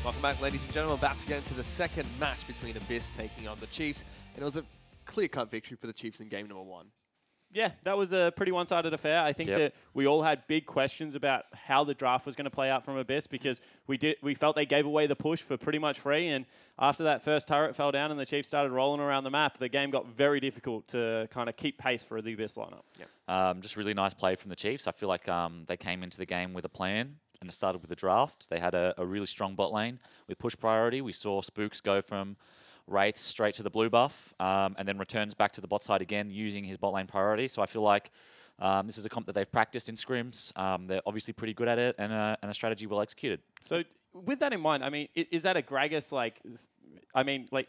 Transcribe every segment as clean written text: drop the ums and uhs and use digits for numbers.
Welcome back, ladies and gentlemen. About to get into the second match between Abyss taking on the Chiefs. And it was a clear-cut victory for the Chiefs in game number 1. Yeah, that was a pretty one-sided affair. I think that we all had big questions about how the draft was going to play out from Abyss because we felt they gave away the push for pretty much free. And after that first turret fell down and the Chiefs started rolling around the map, the game got very difficult to kind of keep pace for the Abyss lineup. Yep. Just really nice play from the Chiefs. I feel like they came into the game with a plan. And it started with the draft. They had a really strong bot lane with push priority. We saw Spooks go from Wraith straight to the blue buff and then returns back to the bot side again using his bot lane priority. So I feel like this is a comp that they've practiced in scrims. They're obviously pretty good at it and a strategy well executed. So with that in mind, I mean, is that a Gragas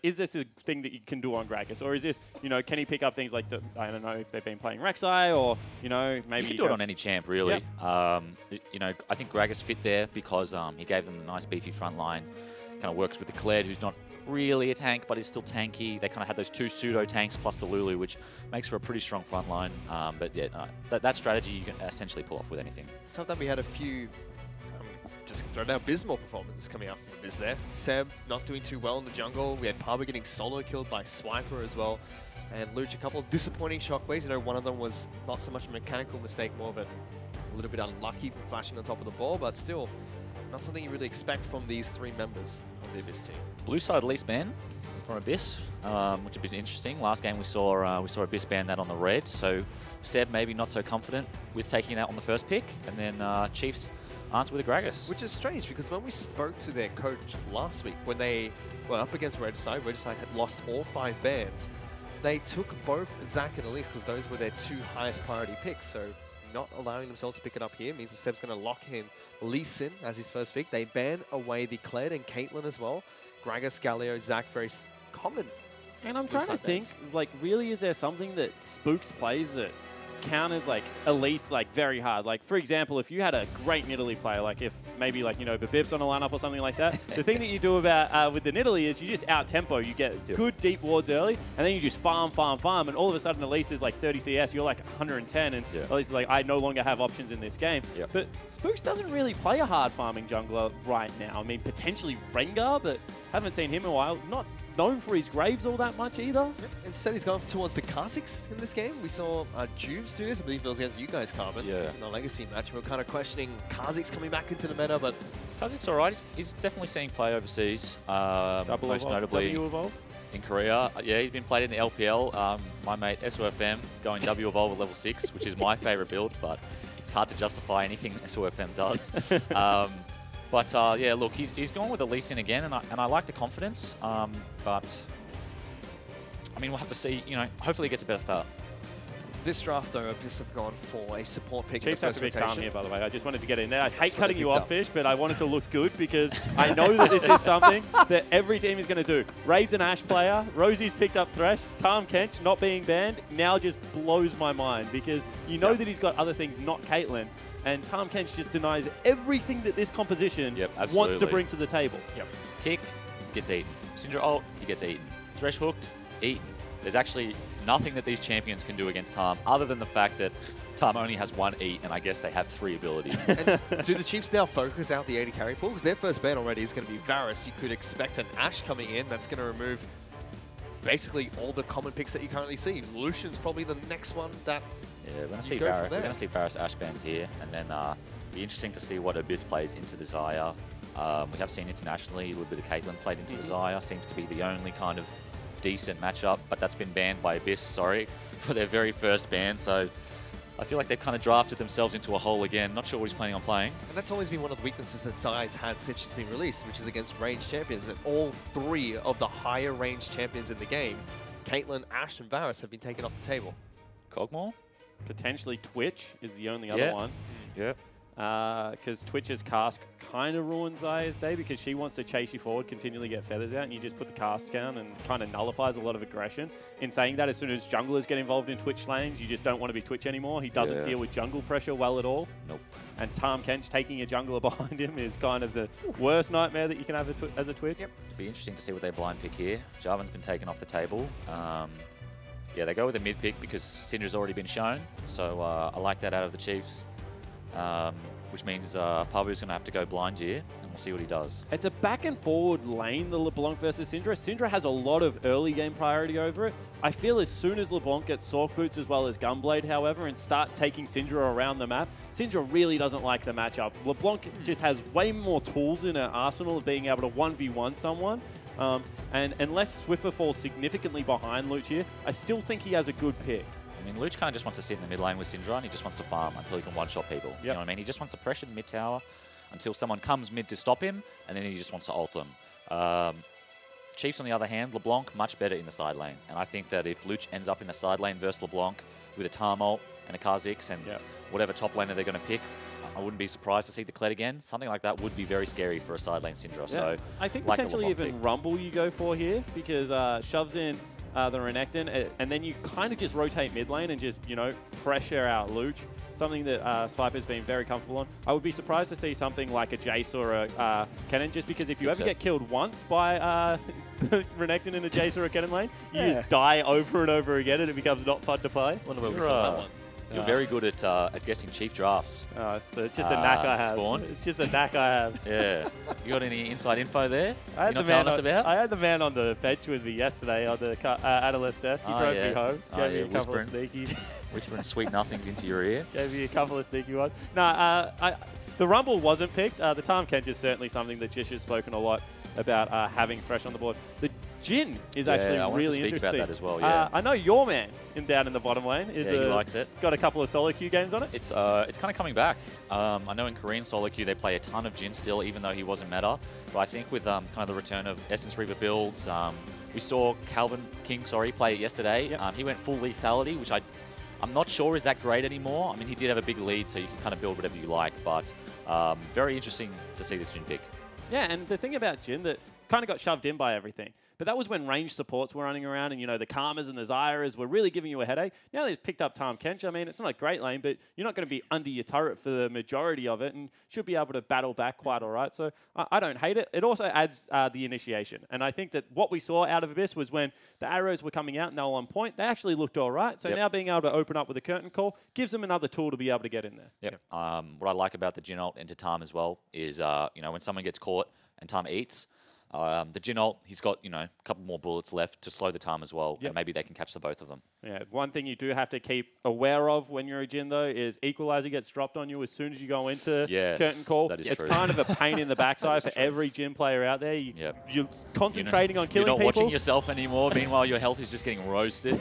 is this a thing that you can do on Gragas? Or is this, can he pick up things like I don't know if they've been playing Rek'Sai or, maybe... You can do it on any champ, really. Yep. I think Gragas fit there because he gave them the nice beefy front line. Kind of works with the Kled, who's not really a tank, but is still tanky. They kind of had those 2 pseudo-tanks plus the Lulu, which makes for a pretty strong front line. But yeah, that strategy you can essentially pull off with anything. Top that we had a few... just throw down abysmal performances coming out from Abyss there. Seb not doing too well in the jungle. We had Paba getting solo killed by Swiper as well. And Luch, a couple of disappointing shockwaves. One of them was not so much a mechanical mistake, more of a little bit unlucky from flashing on top of the ball, but still not something you really expect from these 3 members of the Abyss team. Blue side at least ban from Abyss, which would be interesting. Last game we saw Abyss ban that on the red, so Seb maybe not so confident with taking that on the first pick, and then Chiefs answer with a Gragas. Which is strange because when we spoke to their coach last week, when they were up against Regicide had lost all 5 bans. They took both Zac and Elise because those were their 2 highest priority picks. So not allowing themselves to pick it up here means that Seb's going to lock in Lee Sin as his first pick. They ban away the Kled and Caitlyn as well. Gragas, Galio, Zac, very common. And I'm trying to think, really is there something that Spooks plays that counters Elise very hard? For example, if you had a great Nidalee player, if maybe Vibib's on a lineup or something like that, the thing that you do about with the Nidalee is you just out tempo. You get good deep wards early, and then you just farm, and all of a sudden Elise is 30 CS, you're 110, and Elise is I no longer have options in this game. But Spooks doesn't really play a hard farming jungler right now. I mean, potentially Rengar, but haven't seen him in a while. Not known for his Graves all that much either. Instead, he's gone towards the Kha'Zix in this game. We saw Juves do this. I believe it was against you guys, Carbon. In the Legacy match. We were kind of questioning Kha'Zix coming back into the meta, but... Kha'Zix alright. He's definitely seeing play overseas. Most notably in Korea. Yeah, he's been played in the LPL. My mate SOFM going W Evolve at level 6, which is my favourite build, but it's hard to justify anything SOFM does. But yeah, look, he's gone with the Lee Sin again, and I like the confidence. But I mean, we'll have to see. Hopefully he gets a better start. This draft, though, Abyss have gone for a support pick. Chiefs have to be calm here, by the way. I just wanted to get in there. I hate cutting you off, Fish, but I wanted to look good because I know that this is something that every team is going to do. Raid's an Ashe player. Rosie's picked up Thresh. Tahm Kench not being banned now just blows my mind because you know that he's got other things, not Caitlyn. And Tahm Kench just denies everything that this composition wants to bring to the table. Kick, gets eaten. Syndra ult, he gets eaten. Thresh hooked, eaten. There's actually nothing that these champions can do against Tahm other than the fact that Tahm only has 1 E, and I guess they have 3 abilities. And do the Chiefs now focus out the 80 carry pool? Because their first ban already is going to be Varus. You could expect an Ashe coming in that's going to remove basically all the common picks that you currently see. Lucian's probably the next one that... Yeah, we're going to see Varus Ashe bans here, and then be interesting to see what Abyss plays into the Xayah. We have seen internationally a little bit of Caitlyn played into the Xayah. Seems to be the only kind of decent matchup, but that's been banned by Abyss, for their very first ban. So I feel like they've kind of drafted themselves into a hole again. Not sure what he's planning on playing. And that's always been one of the weaknesses that Xayah's had since she's been released, which is against ranged champions. And all 3 of the higher ranged champions in the game, Caitlyn, Ashe, and Varus, have been taken off the table. Kog'Maw? Potentially Twitch is the only other one. Yep. Because Twitch's cast kind of ruins Xayah's day because she wants to chase you forward, continually get feathers out, and you just put the cast down and kind of nullifies a lot of aggression. In saying that, as soon as junglers get involved in Twitch lanes, you just don't want to be Twitch anymore. He doesn't deal with jungle pressure well at all. Nope. And Tahm Kench taking a jungler behind him is kind of the worst nightmare that you can have as a Twitch. Yep. It'd be interesting to see what they blind pick here. Jarvan's been taken off the table. Yeah, they go with a mid pick because Syndra's already been shown. So I like that out of the Chiefs. Which means Pabu's going to have to go blind here. And We'll see what he does. It's a back and forward lane, the LeBlanc versus Syndra. Syndra has a lot of early game priority over it. I feel as soon as LeBlanc gets Sork Boots as well as Gunblade, however, and starts taking Syndra around the map, Syndra really doesn't like the matchup. LeBlanc just has way more tools in her arsenal of being able to 1v1 someone. And unless Swiffer falls significantly behind Luch here, I still think he has a good pick. I mean, Luch kind of just wants to sit in the mid lane with Syndra, and he just wants to farm until he can one-shot people. Yep. You know what I mean? He just wants to pressure the mid tower until someone comes mid to stop him, and then he just wants to ult them. Chiefs, on the other hand, LeBlanc much better in the side lane. And I think that if Luch ends up in the side lane versus LeBlanc with a Tahm ult and a Kha'Zix and whatever top laner they're going to pick, I wouldn't be surprised to see the Kled again. Something like that would be very scary for a side lane Syndra. Yeah. So I think potentially even Rumble you go for here, because shoves in the Renekton, and then you kind of just rotate mid lane and just, you know, pressure out Luch. Something that Swiper's been very comfortable on. I would be surprised to see something like a Jace or a Kennen, just because if you ever get killed once by Renekton in a Jace or a Kennen lane, you just die over and over again and it becomes not fun to play. Wonder where we saw that one. You're very good at guessing chief drafts. It's just a knack I have. Spawn. It's just a knack I have. Yeah. You got any inside info there? You're not telling us about? I had the man on the bench with me yesterday on the analyst desk. He drove me home. Gave me a couple of sneaky. Whispering sweet nothings into your ear. Gave me a couple of sneaky ones. No, the Rumble wasn't picked. The Tahm Kench is certainly something that Jish has spoken a lot about having fresh on the board. The Jhin is actually really interesting. About that as well. Yeah, I know your man down in the bottom lane is he likes it. Got a couple of solo queue games on it. It's kind of coming back. I know in Korean solo queue they play a ton of Jhin still, even though he wasn't meta. But I think with kind of the return of Essence Reaver builds, we saw Calvin King play it yesterday. Yep. He went full lethality, which I'm not sure is that great anymore. I mean, he did have a big lead, so you can kind of build whatever you like. But very interesting to see this Jhin pick. Yeah, and the thing about Jhin that kind of got shoved in by everything. But that was when range supports were running around and, you know, the Karmas and the Zyras were really giving you a headache. Now they've picked up Tahm Kench. I mean, it's not a great lane, but you're not going to be under your turret for the majority of it and should be able to battle back quite all right. So I don't hate it. It also adds the initiation. And I think that what we saw out of Abyss was when the arrows were coming out and they were on point, they actually looked all right. So now being able to open up with a curtain call gives them another tool to be able to get in there. Yep. What I like about the Jhin ult into Tahm as well is, you know, when someone gets caught and Tahm eats, the Jhin ult, he's got, you know, a couple more bullets left to slow the Tahm as well, and maybe they can catch the both of them. Yeah, one thing you do have to keep aware of when you're a Jhin, though, is Equalizer gets dropped on you as soon as you go into curtain call. That is it's true. kind of a pain in the backside for every Jhin player out there. You're concentrating on killing people. You're not watching yourself anymore, meanwhile your health is just getting roasted.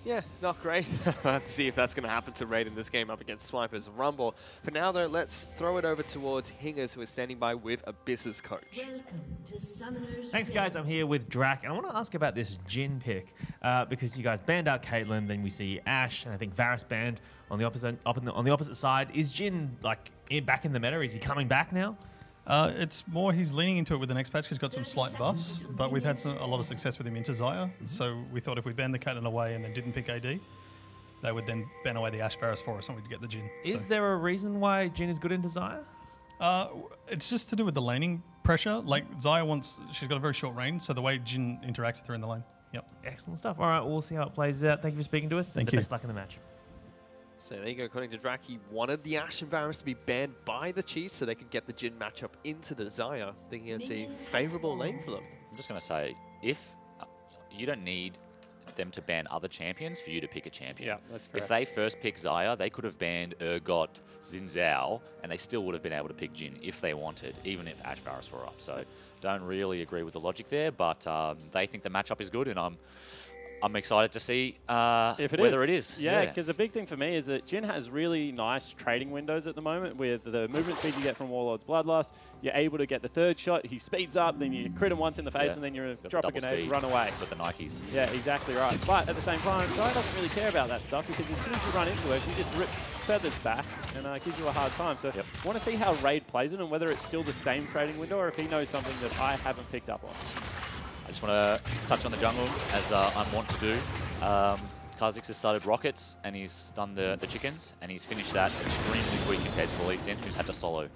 Yeah, not great. Let's see if that's going to happen to Raid in this game up against Swiper's Rumble. For now, though, let's throw it over towards Hingers, who is standing by with Abyss's coach. Thanks, guys. I'm here with Drac, and I want to ask about this Jhin pick because you guys banned out Caitlyn, then we see Ashe, and I think Varus banned on the opposite side. Is Jhin back in the meta? Is he coming back now? It's more he's leaning into it with the next patch because he's got some slight buffs, but we've had a lot of success with him into Xayah. So we thought if we banned the Caitlyn away and then didn't pick AD, they would then ban away the Ashe Varus for us and we'd get the Jhin. Is there a reason why Jhin is good into Xayah? It's just to do with the laning pressure. Like Xayah she's got a very short range, so the way Jhin interacts with her in the lane. Yep. Excellent stuff. All right, we'll see how it plays out. Thank you for speaking to us. Thank you. Best luck in the match. So there you go, according to Drac, he wanted the Ashe and Varus to be banned by the Chiefs so they could get the Jhin matchup into the Xayah, thinking it's a favourable lane for them. I'm just going to say, if you don't need them to ban other champions for you to pick a champion. Yeah, that's correct. If they first pick Xayah, they could have banned Urgot, Xin Zhao, and they still would have been able to pick Jhin if they wanted, even if Ashe Varus were up. So don't really agree with the logic there, but they think the matchup is good, and I'm excited to see whether it is. Yeah, because the big thing for me is that Jhin has really nice trading windows at the moment with the movement speed you get from Warlord's Bloodlust. You're able to get the third shot, he speeds up, then you crit him once in the face, and then you drop a grenade, run away. With the Nikes. Yeah, exactly right. But at the same time, Xayah doesn't really care about that stuff because as soon as you run into her, she just rips feathers back and gives you a hard time. So I want to see how Raid plays it and whether it's still the same trading window or if he knows something that I haven't picked up on. I just want to touch on the jungle, as I'm wont to do. Kha'Zix has started rockets, and he's stunned the chickens, and he's finished that extremely quick compared to Lee Sin, who's had to solo.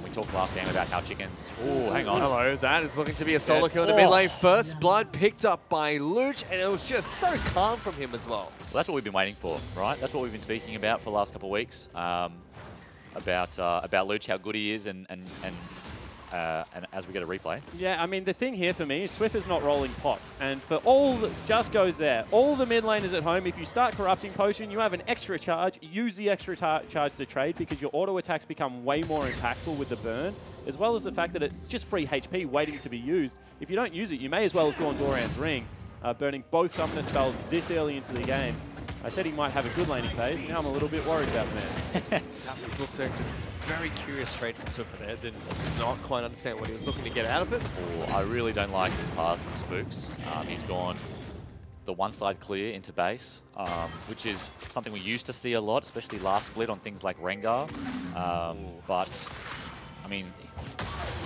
We talked last game about how chickens... Oh, hang on. Hello, that is looking to be a solo kill in the mid lane. First blood picked up by Luch, and it was just so calm from him as well. Well, that's what we've been waiting for, right? That's what we've been speaking about for the last couple of weeks, about Luch, how good he is, and and as we get a replay. Yeah, I mean, the thing here for me is Swiffer's not rolling pots. And for all that just goes there, all the mid laners at home, if you start Corrupting Potion, you have an extra charge. Use the extra charge to trade because your auto attacks become way more impactful with the burn, as well as the fact that it's just free HP waiting to be used. If you don't use it, you may as well have gone Doran's Ring, burning both Summoner spells this early into the game. I said he might have a good laning phase. Now I'm a little bit worried about the man. That looks like a very curious trade from Swiffer there. Did not quite understand what he was looking to get out of it. Oh, I really don't like this path from Spooks. He's gone the one side clear into base, which is something we used to see a lot, especially last split on things like Rengar. But, I mean,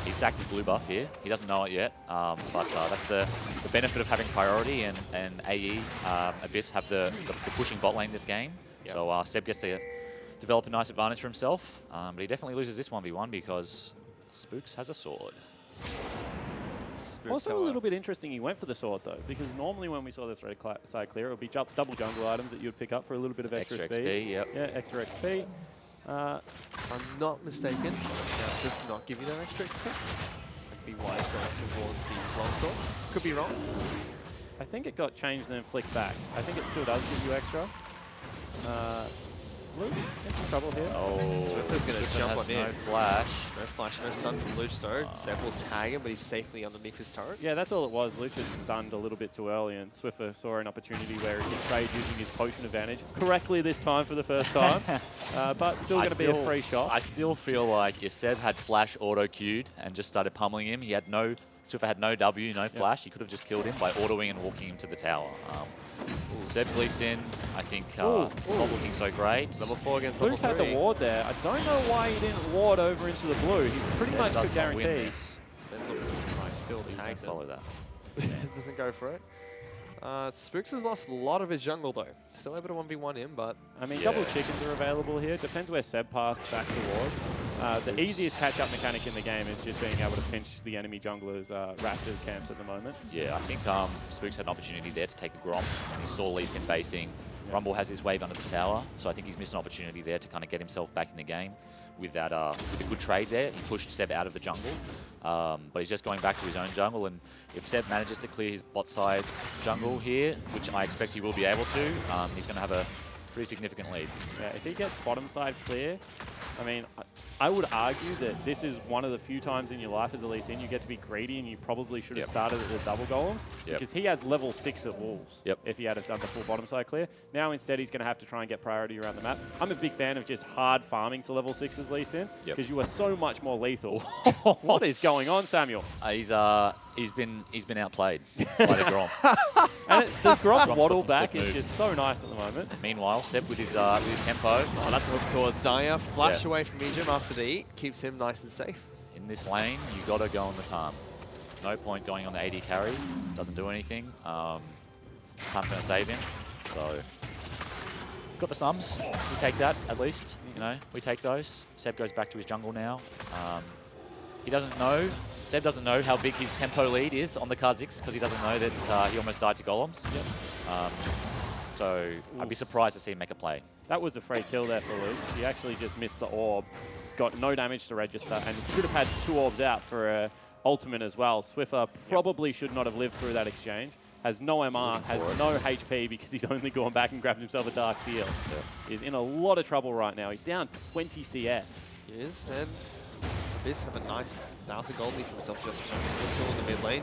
he sacked his blue buff here. He doesn't know it yet, but that's the benefit of having priority, and AE, Abyss have the pushing bot lane this game. Yep. So Seb gets to develop a nice advantage for himself, but he definitely loses this 1v1 because Spooks has a sword. Also a little bit interesting he went for the sword though, because normally when we saw this red side clear, it would be double jungle items that you would pick up for a little bit of extra speed. XP, yep. Yeah, extra XP. If I'm not mistaken, that does not give you that extra XP. I'd be wise going towards the longsword. Could be wrong. I think it got changed and then flicked back. I think it still does give you extra. Luch in some trouble here. Oh, Swiffer's going to jump on in. No flash. No flash, no stun from Luch though. Seb will tag him, but he's safely underneath his turret. Yeah, that's all it was. Luch had stunned a little bit too early, and Swiffer saw an opportunity where he could trade using his potion advantage. Correctly this time for the first time, but still going to be a free shot. I still feel like if Seb had flash auto-queued and just started pummeling him, Swiffer had no W, no flash. He could have just killed him by autoing and walking him to the tower. Seb Lee Sin, I think, not looking so great. Level 4 against level 3. Luch had the ward there. I don't know why he didn't ward over into the blue. He pretty much could guarantee. Seb might still tags it. Follow that. Doesn't go for it. Spooks has lost a lot of his jungle though. Still able to 1v1 him, but... I mean, double chickens are available here. Depends where Seb paths back toward. The easiest catch-up mechanic in the game is just being able to pinch the enemy jungler's Raptor camps at the moment. Yeah, I think Spooks had an opportunity there to take a Grom. He saw Lee Sin basing. Rumble has his wave under the tower, so I think he's missed an opportunity there to kind of get himself back in the game. With that, with a good trade there, he pushed Seb out of the jungle, but he's just going back to his own jungle. And if Seb manages to clear his bot side jungle here, which I expect he will be able to, he's going to have a pretty significant lead. Yeah, if he gets bottom side clear, I mean, I would argue that this is one of the few times in your life as a Lee Sin you get to be greedy, and you probably should have started at the double golems, because he has level 6 at Wolves if he had done the full bottom side clear. Now instead he's going to have to try and get priority around the map. I'm a big fan of just hard farming to level 6 as Lee Sin, because you are so much more lethal. What is going on, Samuel? He's been outplayed by the Grom. And the Grom waddle back is just so nice at the moment. Meanwhile, Seb with his tempo. Oh, that's a hook towards Xayah. Flash away from Ejim after the eat. Keeps him nice and safe. In this lane, you got to go on the Tarm. No point going on the AD carry. Doesn't do anything. Tarm's going to save him. So, got the sums. We take that, at least. You know, we take those. Seb goes back to his jungle now. He doesn't know. Seb doesn't know how big his tempo lead is on the Kha'Zix because he doesn't know that he almost died to golems. So I'd be surprised to see him make a play. That was a free kill there for Luch. He actually just missed the orb, got no damage to register, and should have had 2 orbs out for an ultimate as well. Swiffer probably should not have lived through that exchange. Has no MR, has no HP because he's only gone back and grabbed himself a Dark Seal. He's in a lot of trouble right now. He's down 20 CS. He is, and Abyss have a nice 1,000 gold lead for himself just from a single kill in the mid lane.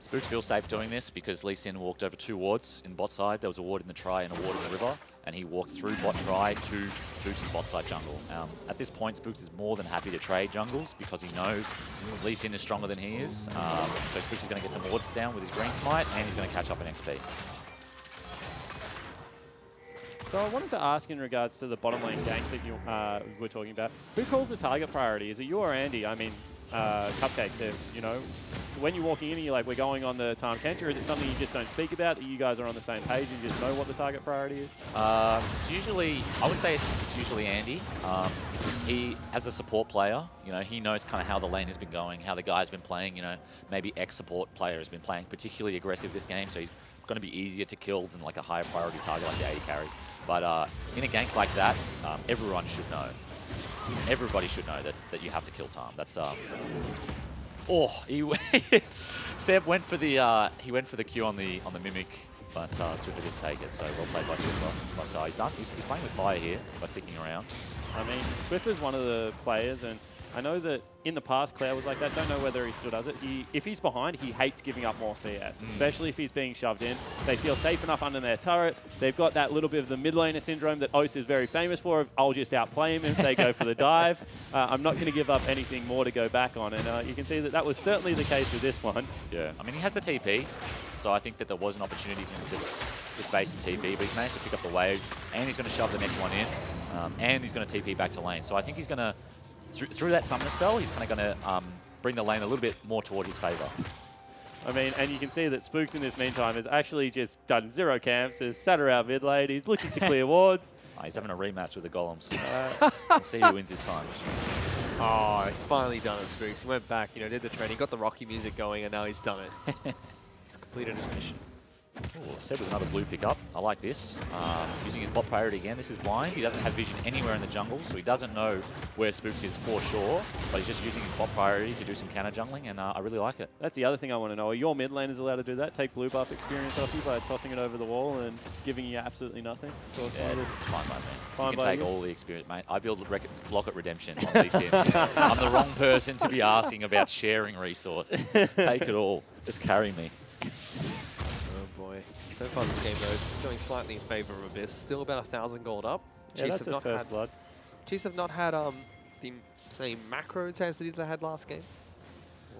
Spooks feels safe doing this because Lee Sin walked over 2 wards in bot side. There was a ward in the try and a ward in the river, and he walked through bot try to Spooks' bot side jungle. At this point, Spooks is more than happy to trade jungles because he knows Lee Sin is stronger than he is. So Spooks is going to get some wards down with his green smite, and he's going to catch up in XP. So I wanted to ask in regards to the bottom lane gank that you were talking about, who calls the target priority? Is it you or Andy? I mean, Cupcake, you know, when you're walking in and you're like, we're going on the Tahm Kench, or is it something you just don't speak about, that you guys are on the same page and just know what the target priority is? It's usually, I would say it's usually Andy. He, as a support player, you know, he knows kind of how the lane has been going, how the guy's been playing, you know, maybe X-support player has been playing particularly aggressive this game, so he's going to be easier to kill than like a higher priority target like the AD carry. But in a gank like that, everyone should know. everybody should know that you have to kill Tarm. That's Seb went for the Q on the Mimic, but Swiffer didn't take it. So well played by Swiffer. But he's playing with fire here by sticking around. I mean, Swiffer's one of the players, and I know that in the past, Cloud was like that. Don't know whether he still does it. If he's behind, he hates giving up more CS, especially if he's being shoved in. They feel safe enough under their turret. They've got that little bit of the mid laner syndrome that Oss is very famous for. I'll just outplay him if they go for the dive. I'm not going to give up anything more to go back on. And you can see that was certainly the case with this one. Yeah, I mean, he has the TP, so I think that there was an opportunity for him to just base the TP, but he's managed to pick up the wave, and he's going to shove the next one in, and he's going to TP back to lane. So I think he's going to, through that summoner spell, he's kind of going to bring the lane a little bit more toward his favor. I mean, and you can see that Spooks in this meantime has actually just done 0 camps, has sat around mid lane, he's looking to clear wards. He's having a rematch with the Golems. We'll see who wins this time. Oh, he's finally done it, Spooks. He went back, did the training, got the Rocky music going, and now he's done it. He's completed his mission. Ooh, Seb with another blue pickup. I like this. Using his bot priority again. This is blind. He doesn't have vision anywhere in the jungle, so he doesn't know where Spooks is for sure, but he's just using his bot priority to do some counter jungling, and I really like it. That's the other thing I want to know. Are your mid laners allowed to do that? Take blue buff experience off you by tossing it over the wall and giving you absolutely nothing? Yeah, it's fine by me. Fine you can by take you? all the experience, mate. I build Blocket Redemption on Lee Sims. I'm the wrong person to be asking about sharing resource. Take it all. Just carry me. Oh boy. So far this game though, it's going slightly in favor of Abyss. Still about 1,000 gold up. Yeah, Chiefs that's a first blood. Chiefs have not had the same macro intensity they had last game.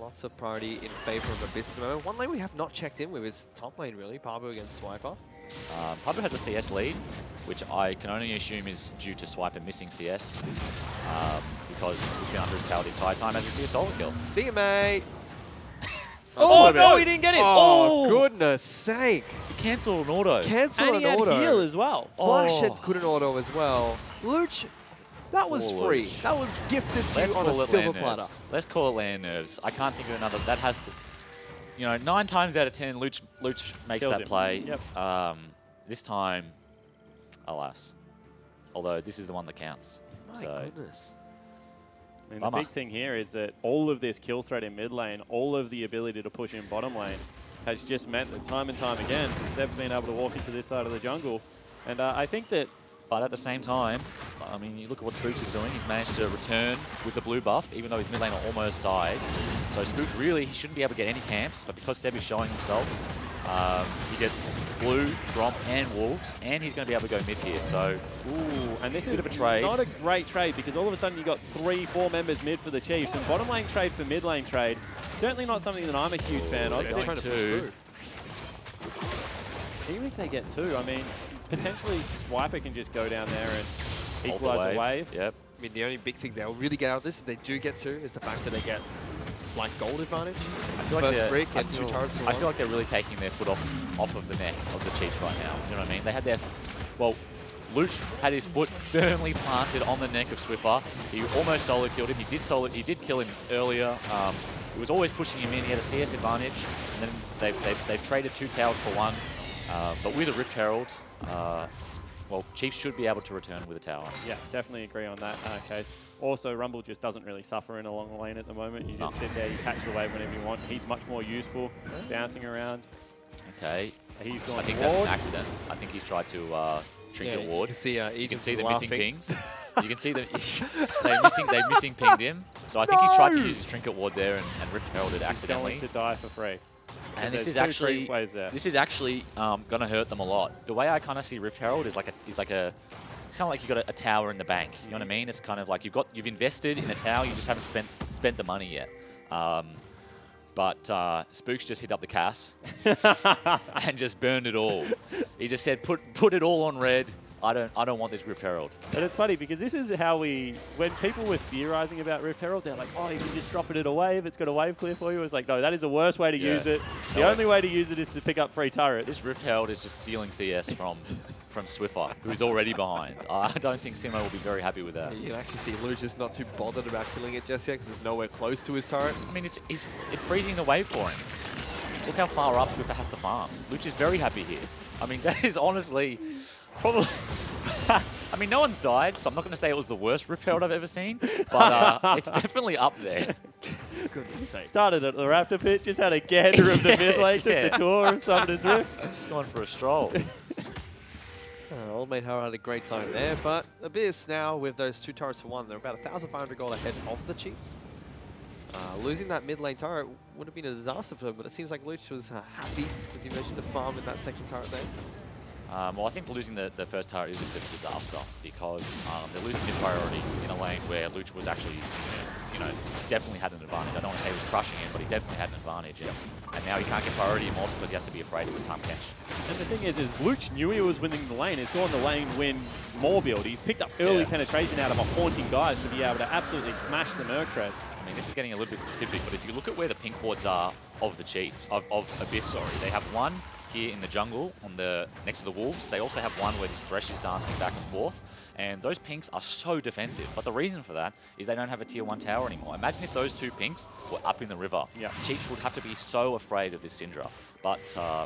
Lots of priority in favor of Abyss at the moment. One lane we have not checked in with is top lane really, Pabu against Swiper. Pabu has a CS lead, which I can only assume is due to Swiper missing CS, because he's been under his tail the entire time as we see a solo kill. See you, mate! Oh, no, he didn't get it! Oh, goodness sake! Cancel an auto. Cancel and an he had auto. heal as well. Flash had couldn't auto as well. Luch, that was Poor free. Luch. That was gifted to Let's you on a call it silver land platter. nerves. Let's call it land nerves. I can't think of another. That has to, 9 times out of 10, Luch makes Kills that him. play. Yep. This time, alas. Although this is the one that counts. My So goodness. I mean, Bummer. the big thing here is that all of this kill threat in mid lane, all of the ability to push in bottom lane, has just meant that time and time again, Seb's been able to walk into this side of the jungle. And I think that... But at the same time, I mean, you look at what Spooks is doing. He's managed to return with the blue buff, even though his mid laner almost died. So Spooks really, he shouldn't be able to get any camps, but because Seb is showing himself, he gets blue, Gromp, and Wolves, and he's going to be able to go mid here. So, and this bit is of a trade. not a great trade because all of a sudden you got 3-4 members mid for the Chiefs, and bottom lane trade for mid lane trade, certainly not something that I'm a huge fan of. they're going to. Even if they get 2, I mean, potentially Swiper can just go down there and Hold the equalize a wave. Yep. I mean, the only big thing they'll really get out of this, if they do get 2, is the fact that they get slight gold advantage. I feel like First brick I and 2 feel- turrets. I feel like they're really taking their foot off of the neck of the Chiefs right now. You know what I mean? They had their, well, Luch had his foot firmly planted on the neck of Swiffer. He almost solo killed him. He did kill him earlier. He was always pushing him in. He had a CS advantage, and then they've traded 2 towers for 1. But with a Rift Herald, well, Chiefs should be able to return with a tower. Yeah, definitely agree on that case. Also, Rumble just doesn't really suffer in a long lane at the moment. You just sit there, you catch the wave whenever you want. He's much more useful, bouncing around. Okay. He's gone I think ward. that's an accident. I think he's tried to trinket You ward. can see, You can see the missing laughing. pings. You can see that they've missing pinged him. So I think he's tried to use his trinket ward there and Rift Heralded He's accidentally. going to die for free. And There's this is 2 actually creep waves there. going to hurt them a lot. The way I kind of see Rift Herald is it's kind of like you got a tower in the bank. You know what I mean? It's kind of like you've invested in a tower, you just haven't spent the money yet. But Spooks just hit up the CAS and just burned it all. He just said, put it all on red. I don't want this Rift Herald. And it's funny because this is how when people were theorizing about Rift Herald, they're like, oh, you can just drop it in a wave. It's got a wave clear for you. It's like, no, that is the worst way to use it. The only way to use it is to pick up free turrets. This Rift Herald is just stealing CS from Swiffer, who's already behind. I don't think Simo will be very happy with that. You can actually see Luch is not too bothered about killing it just yet because there's nowhere close to his turret. I mean, it's freezing the wave for him. Look how far up Swiffer has to farm. Luch is very happy here. I mean, that is honestly probably I mean, no one's died, so I'm not going to say it was the worst Rift Herald I've ever seen, but it's definitely up there. Goodness sake. Started at the Raptor pit, just had a gander of the mid lane, took the tour of Summoner's Rift. Just going for a stroll. Old Mate Hero had a great time there, but Abyss now with those 2 turrets for 1, they're about 1,500 gold ahead of the Chiefs. Losing that mid lane turret would have been a disaster for them, but it seems like Luch was happy, as you mentioned, to farm in that second turret there. Well, I think losing the first turret is a bit of a disaster because they're losing mid priority in a lane where Luch was actually, definitely had an advantage. I don't want to say he was crushing it, but he definitely had an advantage. And now he can't get priority anymore because he has to be afraid of the Tahm Kench. And the thing is Luch knew he was winning the lane. He's gone the lane win more build. He's picked up early penetration out of a haunting guys to be able to absolutely smash the Merc Treads. I mean, this is getting a little bit specific, but if you look at where the pink wards are of the Chiefs, of Abyss, sorry, they have one here in the jungle on next to the Wolves. They also have one where this Thresh is dancing back and forth. And those pinks are so defensive. But the reason for that is they don't have a tier 1 tower anymore. Imagine if those 2 pinks were up in the river. Chiefs would have to be so afraid of this Syndra. But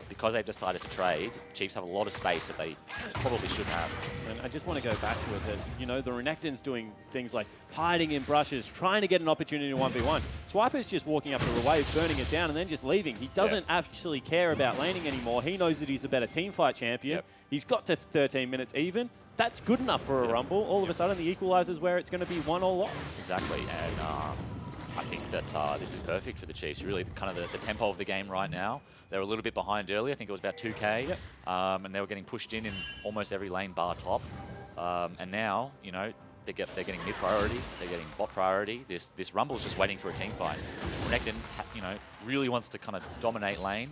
because they've decided to trade, Chiefs have a lot of space that they probably should have. And I just want to go back to it that, the Renekton's doing things like hiding in brushes, trying to get an opportunity to 1v1. Swiper's just walking up to the wave, burning it down, and then just leaving. He doesn't actually care about laning anymore. He knows that he's a better teamfight champion. He's got to 13 minutes even. That's good enough for a Rumble. All of a sudden, the equalizer's where it's going to be 1 all lost. Exactly, and I think that this is perfect for the Chiefs. Really, kind of the tempo of the game right now. They were a little bit behind early. I think it was about 2K, and they were getting pushed in almost every lane bar top. And now, they're getting mid priority. They're getting bot priority. This Rumble is just waiting for a team fight. Renekton, really wants to kind of dominate lane.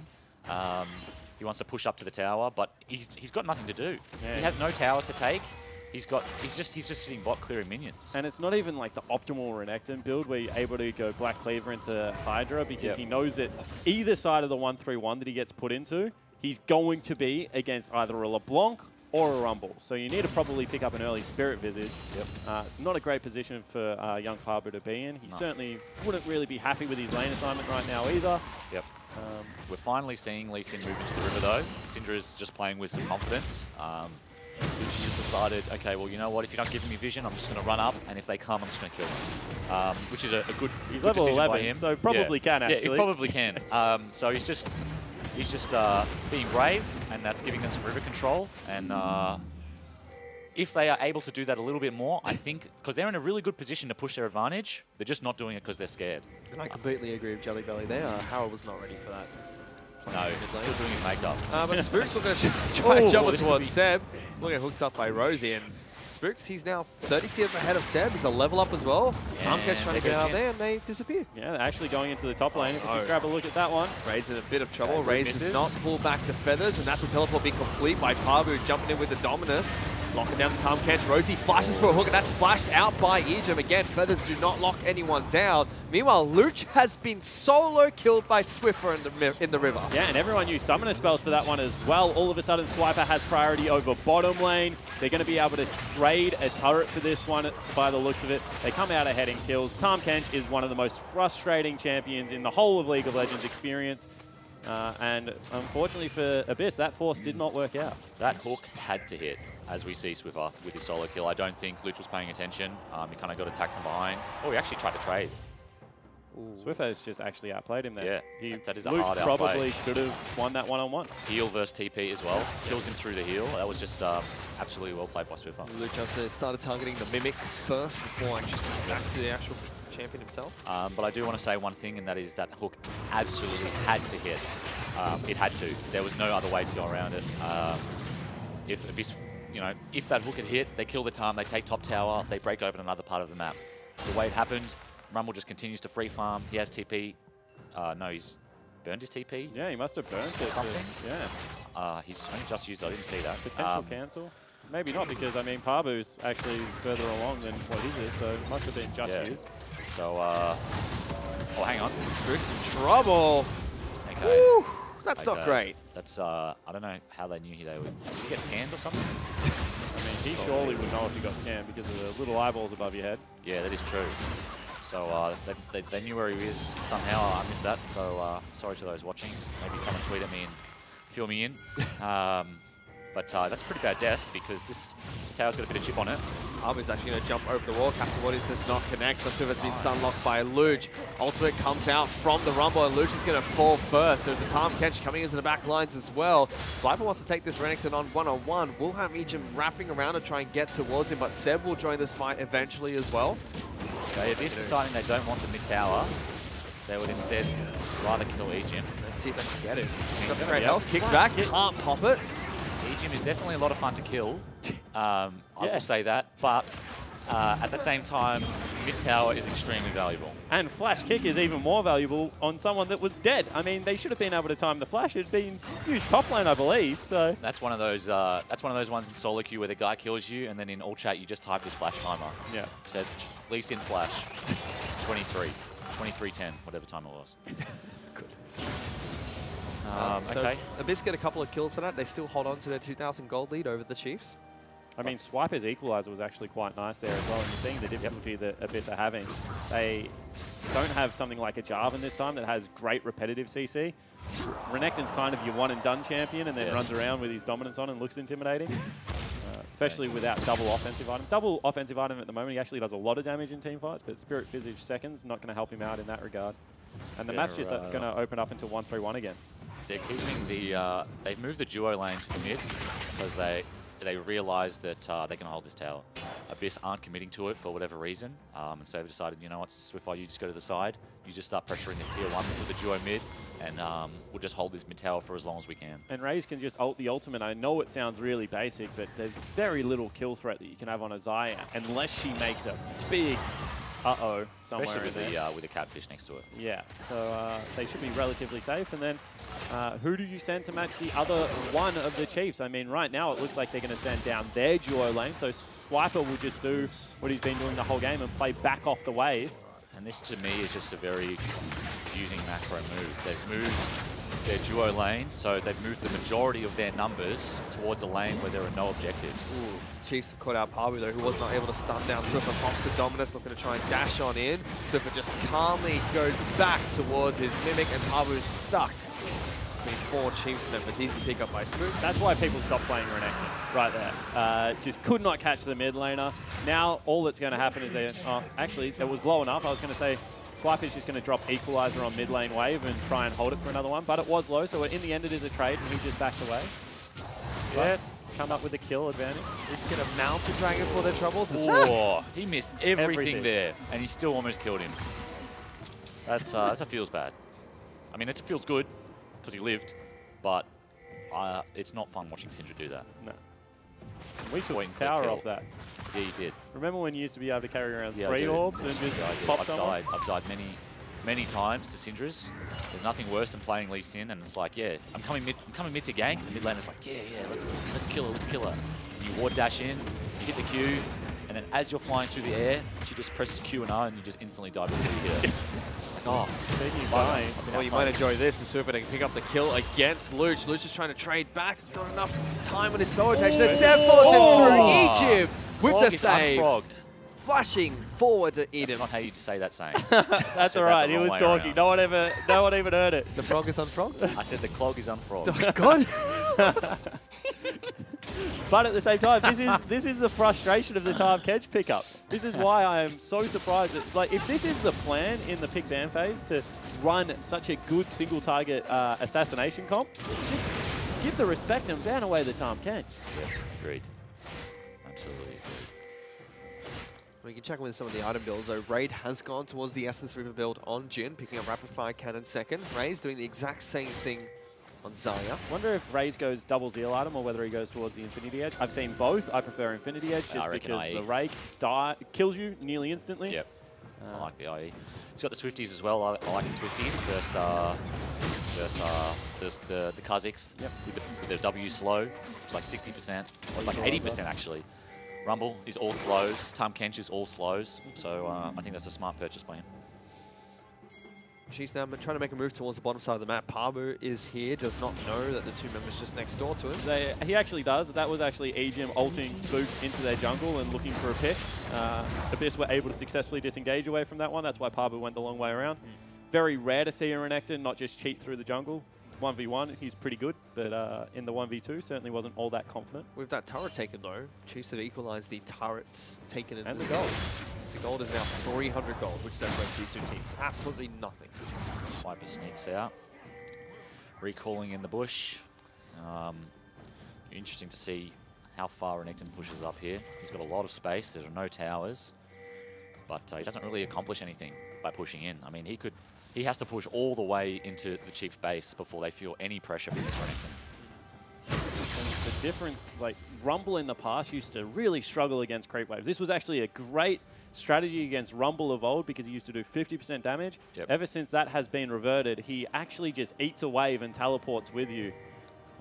He wants to push up to the tower, but he's got nothing to do. He has no tower to take. He's just sitting bot clearing minions. And it's not even like the optimal Renekton build where you're able to go Black Cleaver into Hydra because he knows that either side of the 1-3-1 that he gets put into, he's going to be against either a LeBlanc or a Rumble. So you need to probably pick up an early Spirit Visage. It's not a great position for young Pabu to be in. He certainly wouldn't really be happy with his lane assignment right now either. We're finally seeing Lee Sin move into the river though. Syndra is just playing with some confidence. She just decided, okay, well, you know what? If you're not giving me vision, I'm just going to run up, and if they come, I'm just going to kill them. Which is a good, he's good level decision 11, by him. so probably can actually. Yeah, he probably can. So he's just being brave, and that's giving them some river control. And if they are able to do that a little bit more, I think, because they're in a really good position to push their advantage, they're just not doing it because they're scared. And I completely agree with Jelly Belly there. Harold was not ready for that. No, still doing his makeup. But Spooks looking to try and jump towards Seb. Looking hooked up by Rosie, and Spooks, he's now 30 CS ahead of Seb. He's a level up as well. Tahm Kench trying to get out there, and they disappear. Yeah, they're actually going into the top lane. If you can grab a look at that one. Raid's in a bit of trouble. Raid does not pull back the feathers, and that's a teleport being complete by Pabu jumping in with the Dominus. Locking down the Tahm Kench. Rosie flashes for a hook, and that's flashed out by Ejim. Again, feathers do not lock anyone down. Meanwhile, Luch has been solo killed by Swiffer in the river. Yeah, and everyone used summoner spells for that one as well. All of a sudden, Swiper has priority over bottom lane. They're going to be able to trade a turret for this one by the looks of it. They come out ahead in kills. Tahm Kench is one of the most frustrating champions in the whole of League of Legends experience. And unfortunately for Abyss, that force did not work out. That hook had to hit, as we see Swiffer with his solo kill. I don't think Luch was paying attention. He kind of got attacked from behind. Oh, he actually tried to trade. Swiffer has just actually outplayed him there. Yeah, that is a Luch hard outplay. probably should have won that one-on-one. Heal versus TP as well. Kills him through the heal. That was just absolutely well played by Swiffer. Luch also started targeting the Mimic first before actually switching back to the actual champion himself. But I do want to say one thing, and that is that hook absolutely had to hit. It had to. There was no other way to go around it. If Abyss, if that hook had hit, they kill the Tahm, they take top tower, they break open another part of the map. The way it happened, Rumble just continues to free farm. He has TP. No, he's burned his TP. Yeah, he must have burned it. Something. Yeah. He's only just used it. I didn't see that. Potential cancel. Maybe not, because, I mean, Pabu's actually further along than what his is, so it must have been just used. So, oh, hang on. Spooks in trouble. Okay. Woo, that's not great. That's, I don't know how they knew they would. Did he get scanned or something? I mean, he surely would know if he got scanned because of the little eyeballs above your head. Yeah, that is true. So they knew where he is somehow. I missed that. So sorry to those watching. Maybe someone tweet at me and fill me in. But that's a pretty bad death because this tower's got a bit of chip on it. Pabu's actually going to jump over the wall. Captain Waters does not connect. The Swift has been stun locked by Luge. Ultimate comes out from the Rumble, and Luge is going to fall first. There's a Tahm Kench coming into the back lines as well. Swiper wants to take this Renekton on one-on-one. We'll have Ejim wrapping around to try and get towards him, but Seb will join this fight eventually as well. Okay, Abyss deciding they don't want the mid tower. They would instead rather kill Ejim. Let's see if they can get it. He's got the great health. Kicks back. Can't pop it. Ejim is definitely a lot of fun to kill. I will say that, but at the same time, mid tower is extremely valuable. And flash kick is even more valuable on someone that was dead. I mean, they should have been able to time the flash. It'd been used top lane, I believe. So that's one of those. That's one of those ones in solo queue where the guy kills you, and then in all chat you just type his flash timer. Yeah. So Lee Sin flash, 23:10, whatever time it was. Goodness. Okay. So Abyss get a couple of kills for that. They still hold on to their 2,000 gold lead over the Chiefs. I mean, Swiper's equalizer was actually quite nice there as well, and you're seeing the difficulty that Abyss are having. They don't have something like a Jarvan this time that has great repetitive CC. Renekton's kind of your one-and-done champion and then runs around with his dominance on and looks intimidating, especially without double offensive item. Double offensive item at the moment, he actually does a lot of damage in teamfights, but Spirit Visage seconds not going to help him out in that regard. And the match just going to open up into 1-3-1 again. They're keeping the. They've moved the duo lane to the mid because they realise that they can hold this tower. Abyss aren't committing to it for whatever reason, and so they've decided, you know what, Swiftify, you just go to the side, you just start pressuring this tier 1 with the duo mid, and we'll just hold this mid tower for as long as we can. And Raze can just ult the ultimate. I know it sounds really basic, but there's very little kill threat that you can have on a Xayah unless she makes a big somewhere especially with in there. With the catfish next to it. Yeah, so they should be relatively safe. And then who do you send to match the other one of the Chiefs? I mean, right now it looks like they're going to send down their duo lane, so Swiper will just do what he's been doing the whole game and play back off the wave. And this, to me, is just a very confusing macro move. They've moved their duo lane, so they've moved the majority of their numbers towards a lane where there are no objectives. Ooh. Chiefs have caught out Pabu though, who was not able to stun down Swiffer. Pops the Dominus, looking to try and dash on in. Swiffer just calmly goes back towards his Mimic, and Pabu's stuck between 4 Chiefs members. Easy pick up by Spooks. That's why people stopped playing Renekton right there. Just could not catch the mid laner. Now all that's going to happen is they, actually, it was low enough. I was going to say Swiper's just going to drop Equalizer on mid lane wave and try and hold it for another one, but it was low, so in the end it is a trade, and he just backed away. Yeah, come up with a kill advantage. He's going to mount a dragon for their troubles. Oh, he missed everything there, and he still almost killed him. That feels bad. I mean, it feels good because he lived, but it's not fun watching Syndra do that. No. We took power off that. Yeah, you did. Remember when you used to be able to carry around 3 orbs and just pop someone? I've died many times to Syndra's. There's nothing worse than playing Lee Sin, and it's like, yeah, I'm coming mid to gank, and the mid laner's like, yeah, let's kill her. And you ward dash in, you hit the Q, and then as you're flying through the air, she just presses Q and R, and you just instantly die before you hit her. It's like, well, you might enjoy this. The Swiffer can pick up the kill against Luch. Luch is trying to trade back. Not enough time on his spell rotation. The Seb follows him through Ejim with the save. Flashing forward to Eden. That's not how you say that saying. That's all right. He was talking. No one even heard it. The frog is unfrogged? I said the clog is unfrogged. Oh, God. But at the same time, this is the frustration of the Tahm Kench pickup. This is why I am so surprised. That, like, if this is the plan in the pick ban phase to run such a good single target assassination comp, just give the respect and ban away the Tahm Kench. Yeah, agreed. Absolutely agreed. We can check in with some of the item builds, though. Raid has gone towards the Essence Reaper build on Jhin, picking up Rapid Fire Cannon second. Ray's doing the exact same thing on Xayah. Wonder if Raze goes double Zeal item or whether he goes towards the Infinity Edge. I've seen both. I prefer Infinity Edge just because the Rake kills you nearly instantly. Yep. I like the IE. He's got the Swifties as well. I like the Swifties versus the Kazakhs. Yep. With the W slow. It's like 60%. Or like 80% actually. Rumble is all slows. Tahm Kench is all slows. So I think that's a smart purchase by him. She's now trying to make a move towards the bottom side of the map. Pabu is here, does not know that the 2 members just next door to him. He actually does. That was actually Ejim ulting Spooks into their jungle and looking for a pick. Abyss were able to successfully disengage away from that one. That's why Pabu went the long way around. Very rare to see a Renekton not just cheat through the jungle. 1v1, he's pretty good, but in the 1v2, certainly wasn't all that confident. With that turret taken, though, Chiefs have equalized the turrets taken in And this the gold. game. So gold is now 300 gold, which separates these two teams. Absolutely nothing. Viper sneaks out. Recalling in the bush. Interesting to see how far Renekton pushes up here. He's got a lot of space. There are no towers. But he doesn't really accomplish anything by pushing in. I mean, he has to push all the way into the Chiefs' base before they feel any pressure from this Renekton. And the difference, like Rumble in the past used to really struggle against creep waves. This was actually a great strategy against Rumble of old because he used to do 50% damage. Yep. Ever since that has been reverted, he actually just eats a wave and teleports with you.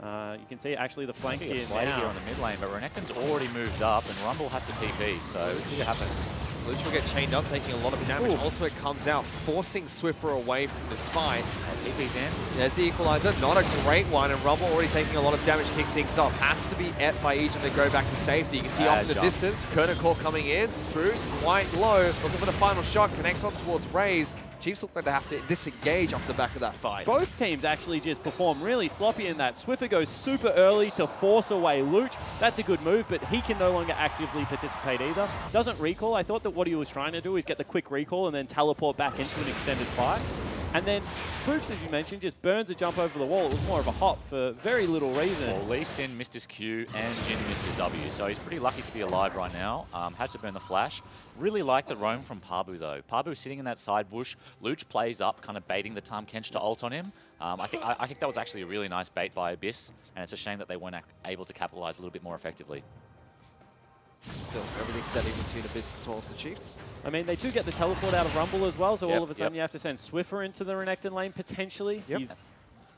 You can see actually the flank here Play now. here on the mid lane, but Renekton's already moved up and Rumble has to TP, so let's see what happens. Luch will get chained up, taking a lot of damage. Ooh. Ultimate comes out, forcing Swiffer away from the spine. TP's in. There's the equalizer, not a great one, and Rumble already taking a lot of damage, kicking things off. Has to be et by Egypt to go back to safety. You can see off in the Jump. distance, Kernakor coming in, Spruce quite low, looking for the final shot, connects on towards Raze. Chiefs look like they have to disengage off the back of that fight. Both teams actually just perform really sloppy in that. Swiffer goes super early to force away Luch. That's a good move, but he can no longer actively participate either. Doesn't recall. I thought that what he was trying to do is get the quick recall and then teleport back into an extended fight. And then Spooks, as you mentioned, just burns a jump over the wall. It was more of a hop for very little reason. Well, Lee Sin missed his Q and Jin missed his W, so he's pretty lucky to be alive right now. Had to burn the flash. Really like the roam from Pabu, though. Pabu sitting in that side bush. Luch plays up, kind of baiting the Tahm Kench to ult on him. I think that was actually a really nice bait by Abyss, and it's a shame that they weren't able to capitalize a little bit more effectively. Still, everything's steady between Abyss as well as the Chiefs. I mean, they do get the teleport out of Rumble as well, so Yep, all of a sudden you have to send Swiffer into the Renekton lane, potentially. Yep. He's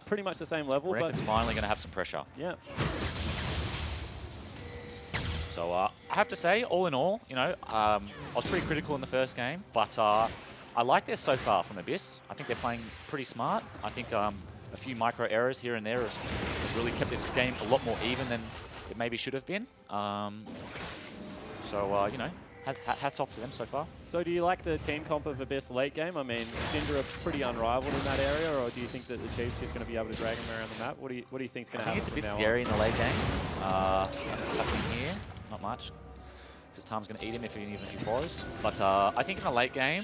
pretty much the same level, but Renekton's finally going to have some pressure. yeah. So I have to say, all in all, you know, I was pretty critical in the first game, but I like this so far from Abyss. I think they're playing pretty smart. I think a few micro errors here and there have really kept this game a lot more even than it maybe should have been. You know, hats off to them so far. So do you like the team comp of Abyss late game? I mean, Syndra are pretty unrivaled in that area, or do you think that the Chiefs is going to be able to drag them around the map? What do you think is going to happen? I think it's a bit from now scary in the late game. What's happening here? Not much, because Tahm's going to eat him even if he follows. But I think in the late game,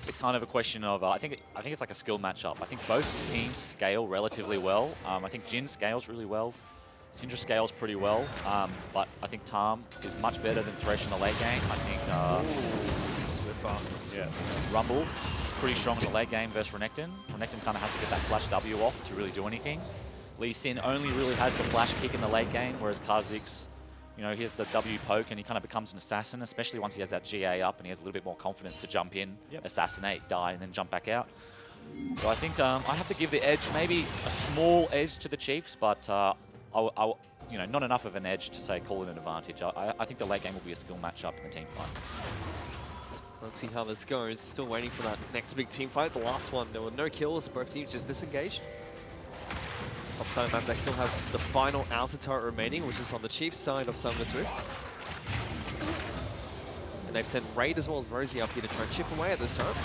it's kind of a question of I think it's like a skill matchup. I think both teams scale relatively well. I think Jin scales really well. Syndra scales pretty well, but I think Tahm is much better than Thresh in the late game. I think Swiffer. Rumble is pretty strong in the late game versus Renekton. Renekton kind of has to get that flash W off to really do anything. Lee Sin only really has the flash kick in the late game, whereas Kha'Zix, you know, he has the W poke and he kind of becomes an assassin, especially once he has that GA up and he has a little bit more confidence to jump in, assassinate, die, and then jump back out. So I think I have to give the edge, maybe a small edge to the Chiefs, but you know, not enough of an edge to say call it an advantage. I think the late game will be a skill matchup in the team fights. Let's see how this goes. Still waiting for that next big team fight. The last one, there were no kills. Both teams just disengaged. Top side of the map, they still have the final outer turret remaining, which is on the Chiefs side of Summoner's Rift. And they've sent Raid as well as Rosie up here to try and chip away at this turret.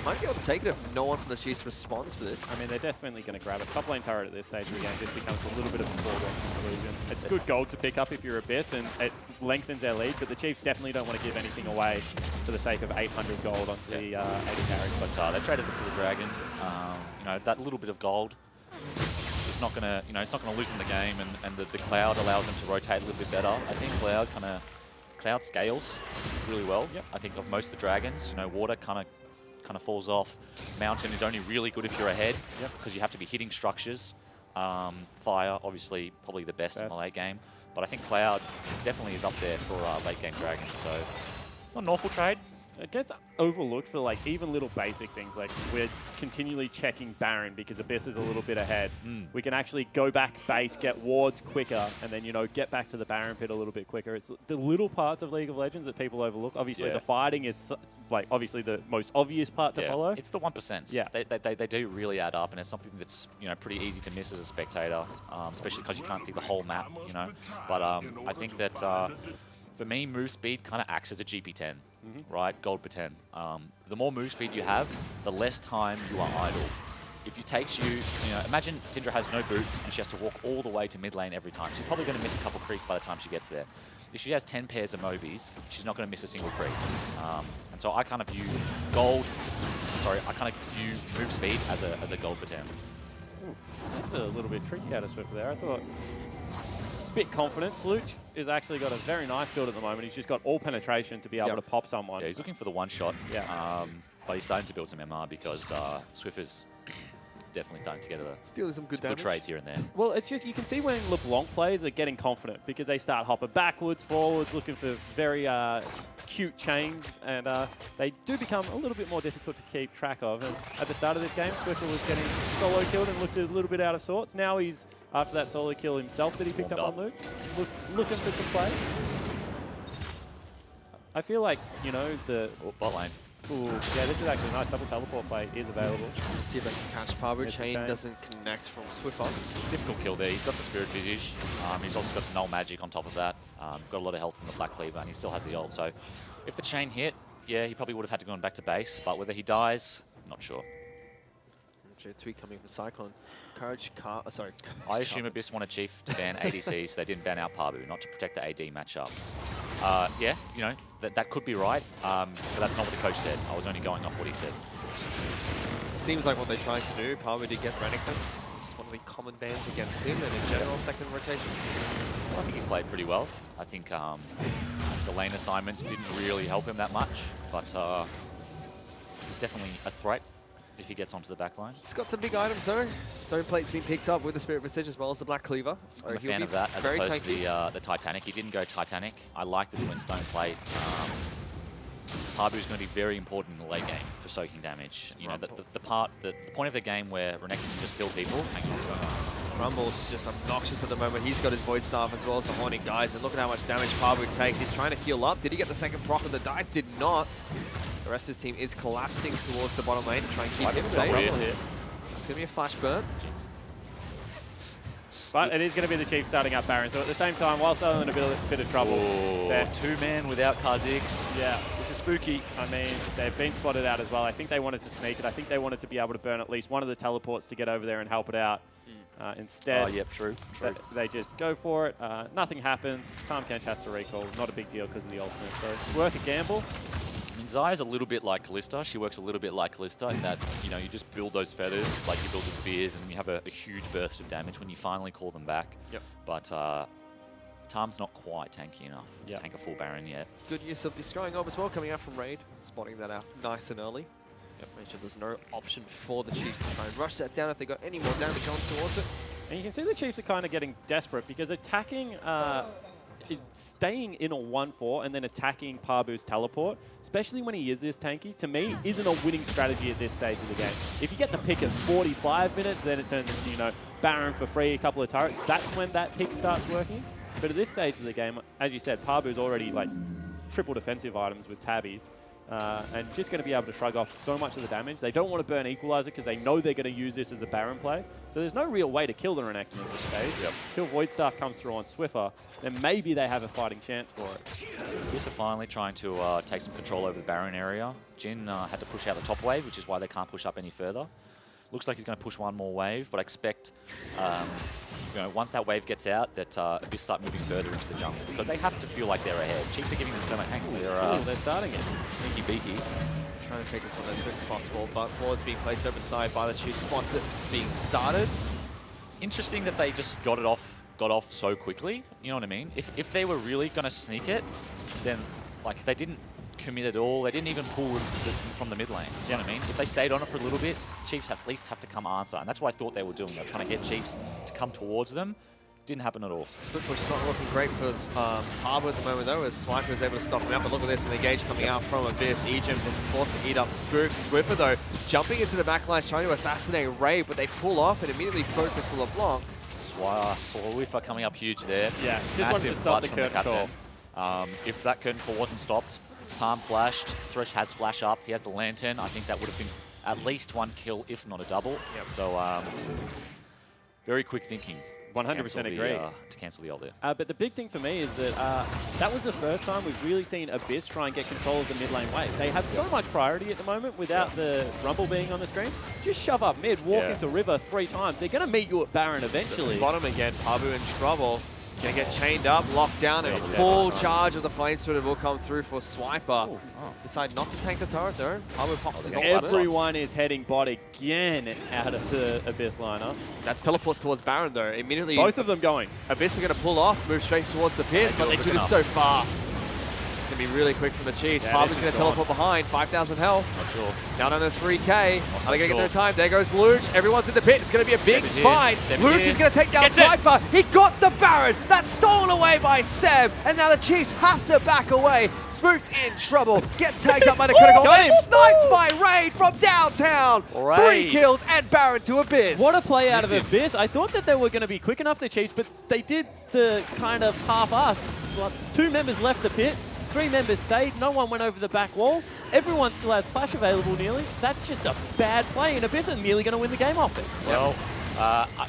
Might be able to take it if no one from the Chiefs responds for this. I mean, they're definitely going to grab it. Top lane turret at this stage of the game just becomes a little bit of a foregone conclusion. It's good gold to pick up if you're Abyss, and it lengthens their lead, but the Chiefs definitely don't want to give anything away for the sake of 800 gold onto the 80 carry. But they traded it for the Dragon. You know, that little bit of gold is not going to, you know, it's not going to lose in the game, and the Cloud allows them to rotate a little bit better. I think Cloud scales really well. Yep. I think of most of the Dragons, you know, water kind of falls off. Mountain is only really good if you're ahead, because you have to be hitting structures. Fire, obviously, probably the best in the late game. But I think Cloud definitely is up there for late game Dragons. So, not an awful trade. It gets overlooked for like even little basic things, like we're continually checking Baron because Abyss is a little bit ahead. We can actually go back base, get wards quicker, and then, you know, get back to the Baron pit a little bit quicker. It's the little parts of League of Legends that people overlook. Obviously, the fighting is like obviously the most obvious part to follow. It's the 1%. Yeah. They do really add up, and it's something that's, you know, pretty easy to miss as a spectator, especially because you can't see the whole map, you know. But I think that for me, move speed kind of acts as a GP10. Right, gold per 10. The more move speed you have, the less time you are idle. if it takes you, imagine Syndra has no boots and she has to walk all the way to mid lane every time. She's probably going to miss a couple creeps by the time she gets there. If she has 10 pairs of Mobies, she's not going to miss a single creep. And so I kind of view I kind of view move speed as a gold baton. That's a little bit tricky out of Swift there. I thought bit confident. Sluch has actually got a very nice build at the moment. He's just got all penetration to be able to pop someone. Yeah, he's looking for the one shot. Yeah. But he's starting to build some MR because Swift is definitely starting to get stealing some good trades here and there. Well, it's just, you can see when LeBlanc players are getting confident because they start hopping backwards, forwards, looking for very cute chains, and they do become a little bit more difficult to keep track of. And at the start of this game, Swiffer was getting solo killed and looked a little bit out of sorts. Now he's, after that solo kill himself that he picked up on Luke, looking for some play. I feel like, the... Oh, bot lane. Ooh, yeah, this is actually nice. Double teleport play is available. Let's see if they can catch Pabu. Chain doesn't connect from Swiffer. Difficult kill there. He's got the Spirit Visage. He's also got the Null Magic on top of that. Got a lot of health from the Black Cleaver, and he still has the ult. So if the chain hit, yeah, he probably would have had to go back to base. But whether he dies, not sure. Tweet coming from Cyclone. Courage, I assume Abyss wanted Chief to ban ADC, so they didn't ban out Pabu, not to protect the AD matchup. Yeah, that could be right, but that's not what the coach said. I was only going off what he said. Seems like what they're trying to do. Pabu did get Renekton. Just one of the common bans against him, and in general, second rotation. Well, I think he's played pretty well. I think the lane assignments didn't really help him that much, but he's definitely a threat if he gets onto the back line. He's got some big items though. Stone Plate's been picked up with the Spirit Visage as well as the Black Cleaver. So I'm a fan of that as opposed to the Titanic. He didn't go Titanic. I liked that he went Stone Plate. Pabu's going to be very important in the late game for soaking damage. The point of the game where Renekton can just kill people. Hang on. Rumble's just obnoxious at the moment. He's got his Void Staff as well as the Haunting Guys, and look at how much damage Pabu takes. He's trying to heal up. Did he get the second proc of the dice? Did not. The rest of his team is collapsing towards the bottom lane to try and keep him safe. Here. It's going to be a flash burn. But it is going to be the Chief starting up Baron. So at the same time, while still in a bit of trouble. They're two-man without Kha'Zix. Yeah. This is spooky. I mean, they've been spotted out as well. I think they wanted to sneak it. I think they wanted to be able to burn at least one of the teleports to get over there and help it out. Instead, yep, true. They just go for it. Nothing happens. Tahm Kench has to recall. Not a big deal because of the ultimate. So it's worth a gamble. I mean, Xayah's a little bit like Kalista. She works a little bit like Kalista in that, you just build those feathers, like you build the spears, and then you have a huge burst of damage when you finally call them back. Yep. But Tahm's not quite tanky enough to tank a full Baron yet. Good use of the Scrying Orb as well, coming out from Raid. Spotting that out nice and early. Make sure there's no option for the Chiefs to try and rush that down if they got any more damage on towards it. And you can see the Chiefs are kind of getting desperate because attacking... staying in a 1-4 and then attacking Pabu's teleport, especially when he is this tanky, to me, isn't a winning strategy at this stage of the game. If you get the pick at 45 minutes, then it turns into, Baron for free, a couple of turrets. That's when that pick starts working. But at this stage of the game, as you said, Pabu's already triple defensive items with tabbies. And just going to be able to shrug off so much of the damage. They don't want to burn Equalizer because they know they're going to use this as a Baron play. So there's no real way to kill the Renekton at this stage. Until Void Staff comes through on Swiffer, then maybe they have a fighting chance for it. Abyss are finally trying to take some control over the Baron area. Jhin had to push out the top wave, which is why they can't push up any further. Looks like he's going to push one more wave, but I expect, once that wave gets out, that Abyss start moving further into the jungle because they have to feel like they're ahead. Chiefs are giving them so much angle. They're starting it. Sneaky beaky. Trying to take this one as quick as possible, but ward's being placed over the side by the Chiefs. Spots it being started. Interesting that they just got off so quickly. You know what I mean? If they were really going to sneak it, then they didn't commit at all. They didn't even pull from the mid lane. You know what I mean? If they stayed on it for a little bit, Chiefs at least have to come answer. And that's what I thought they were doing. They were trying to get Chiefs to come towards them. Didn't happen at all. Split Push not looking great for Pabu at the moment though, as Swiper was able to stop him out. But look at this, an engage coming out from Abyss. Egypt was forced to eat up Spook. Swiffer though, jumping into the backline, trying to assassinate Ray, but they pull off and immediately focus LeBlanc. Swiffer coming up huge there. Yeah, just massive wanted to stop the clutch curtain from the captain. If that curtain call wasn't stopped, Tahm flashed, Thresh has flash up, he has the lantern. I think that would have been at least one kill, if not a double. So, very quick thinking. 100% agree. To cancel the ult there. But the big thing for me is that that was the first time we've really seen Abyss try and get control of the mid lane waves. They have so much priority at the moment without the Rumble being on the screen. Just shove up mid, walk into River 3 times. They're going to meet you at Baron eventually. Spot him again. Pabu in trouble. Gonna get chained up, locked down, and full charge of the Flame Spitter will come through for Swiper. Decide not to tank the turret though. Pabu pops his ult. Everyone is heading bot again out of the Abyss lineup. That's teleports towards Baron though. Immediately, both of them going. Abyss are gonna pull off, move straight towards the pit, but they do this so fast. It's gonna be really quick from the Chiefs. Pabu's gonna teleport behind, 5,000 health. Not sure. Down under 3k. Are they gonna get their time? There goes Luch. Everyone's in the pit. It's gonna be a big fight. Luch is gonna take down Swiper. He got the Baron. That's stolen away by Seb. And now the Chiefs have to back away. Spook's in trouble. Gets tagged up by the critical. And sniped by Raid from downtown. 3 kills and Baron to Abyss. What a play out of Abyss. I thought that they were gonna be quick enough, the Chiefs, but they did the kind of half-ass. 2 members left the pit. 3 members stayed, no one went over the back wall. Everyone still has flash available nearly. That's just a bad play, and Abyss are nearly going to win the game off it. Well,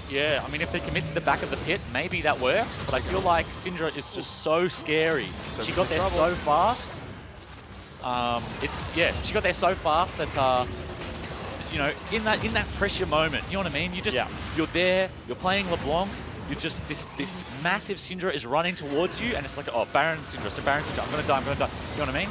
yeah, I mean, if they commit to the back of the pit, maybe that works, but I feel like Syndra is just so scary. She got there so fast. She got there so fast that, you know, in that pressure moment, you know what I mean? You just, you're there, you're playing LeBlanc, you're just, this massive Syndra is running towards you, and it's like, oh, Baron Syndra, so Baron Syndra, I'm gonna die. You know what I mean?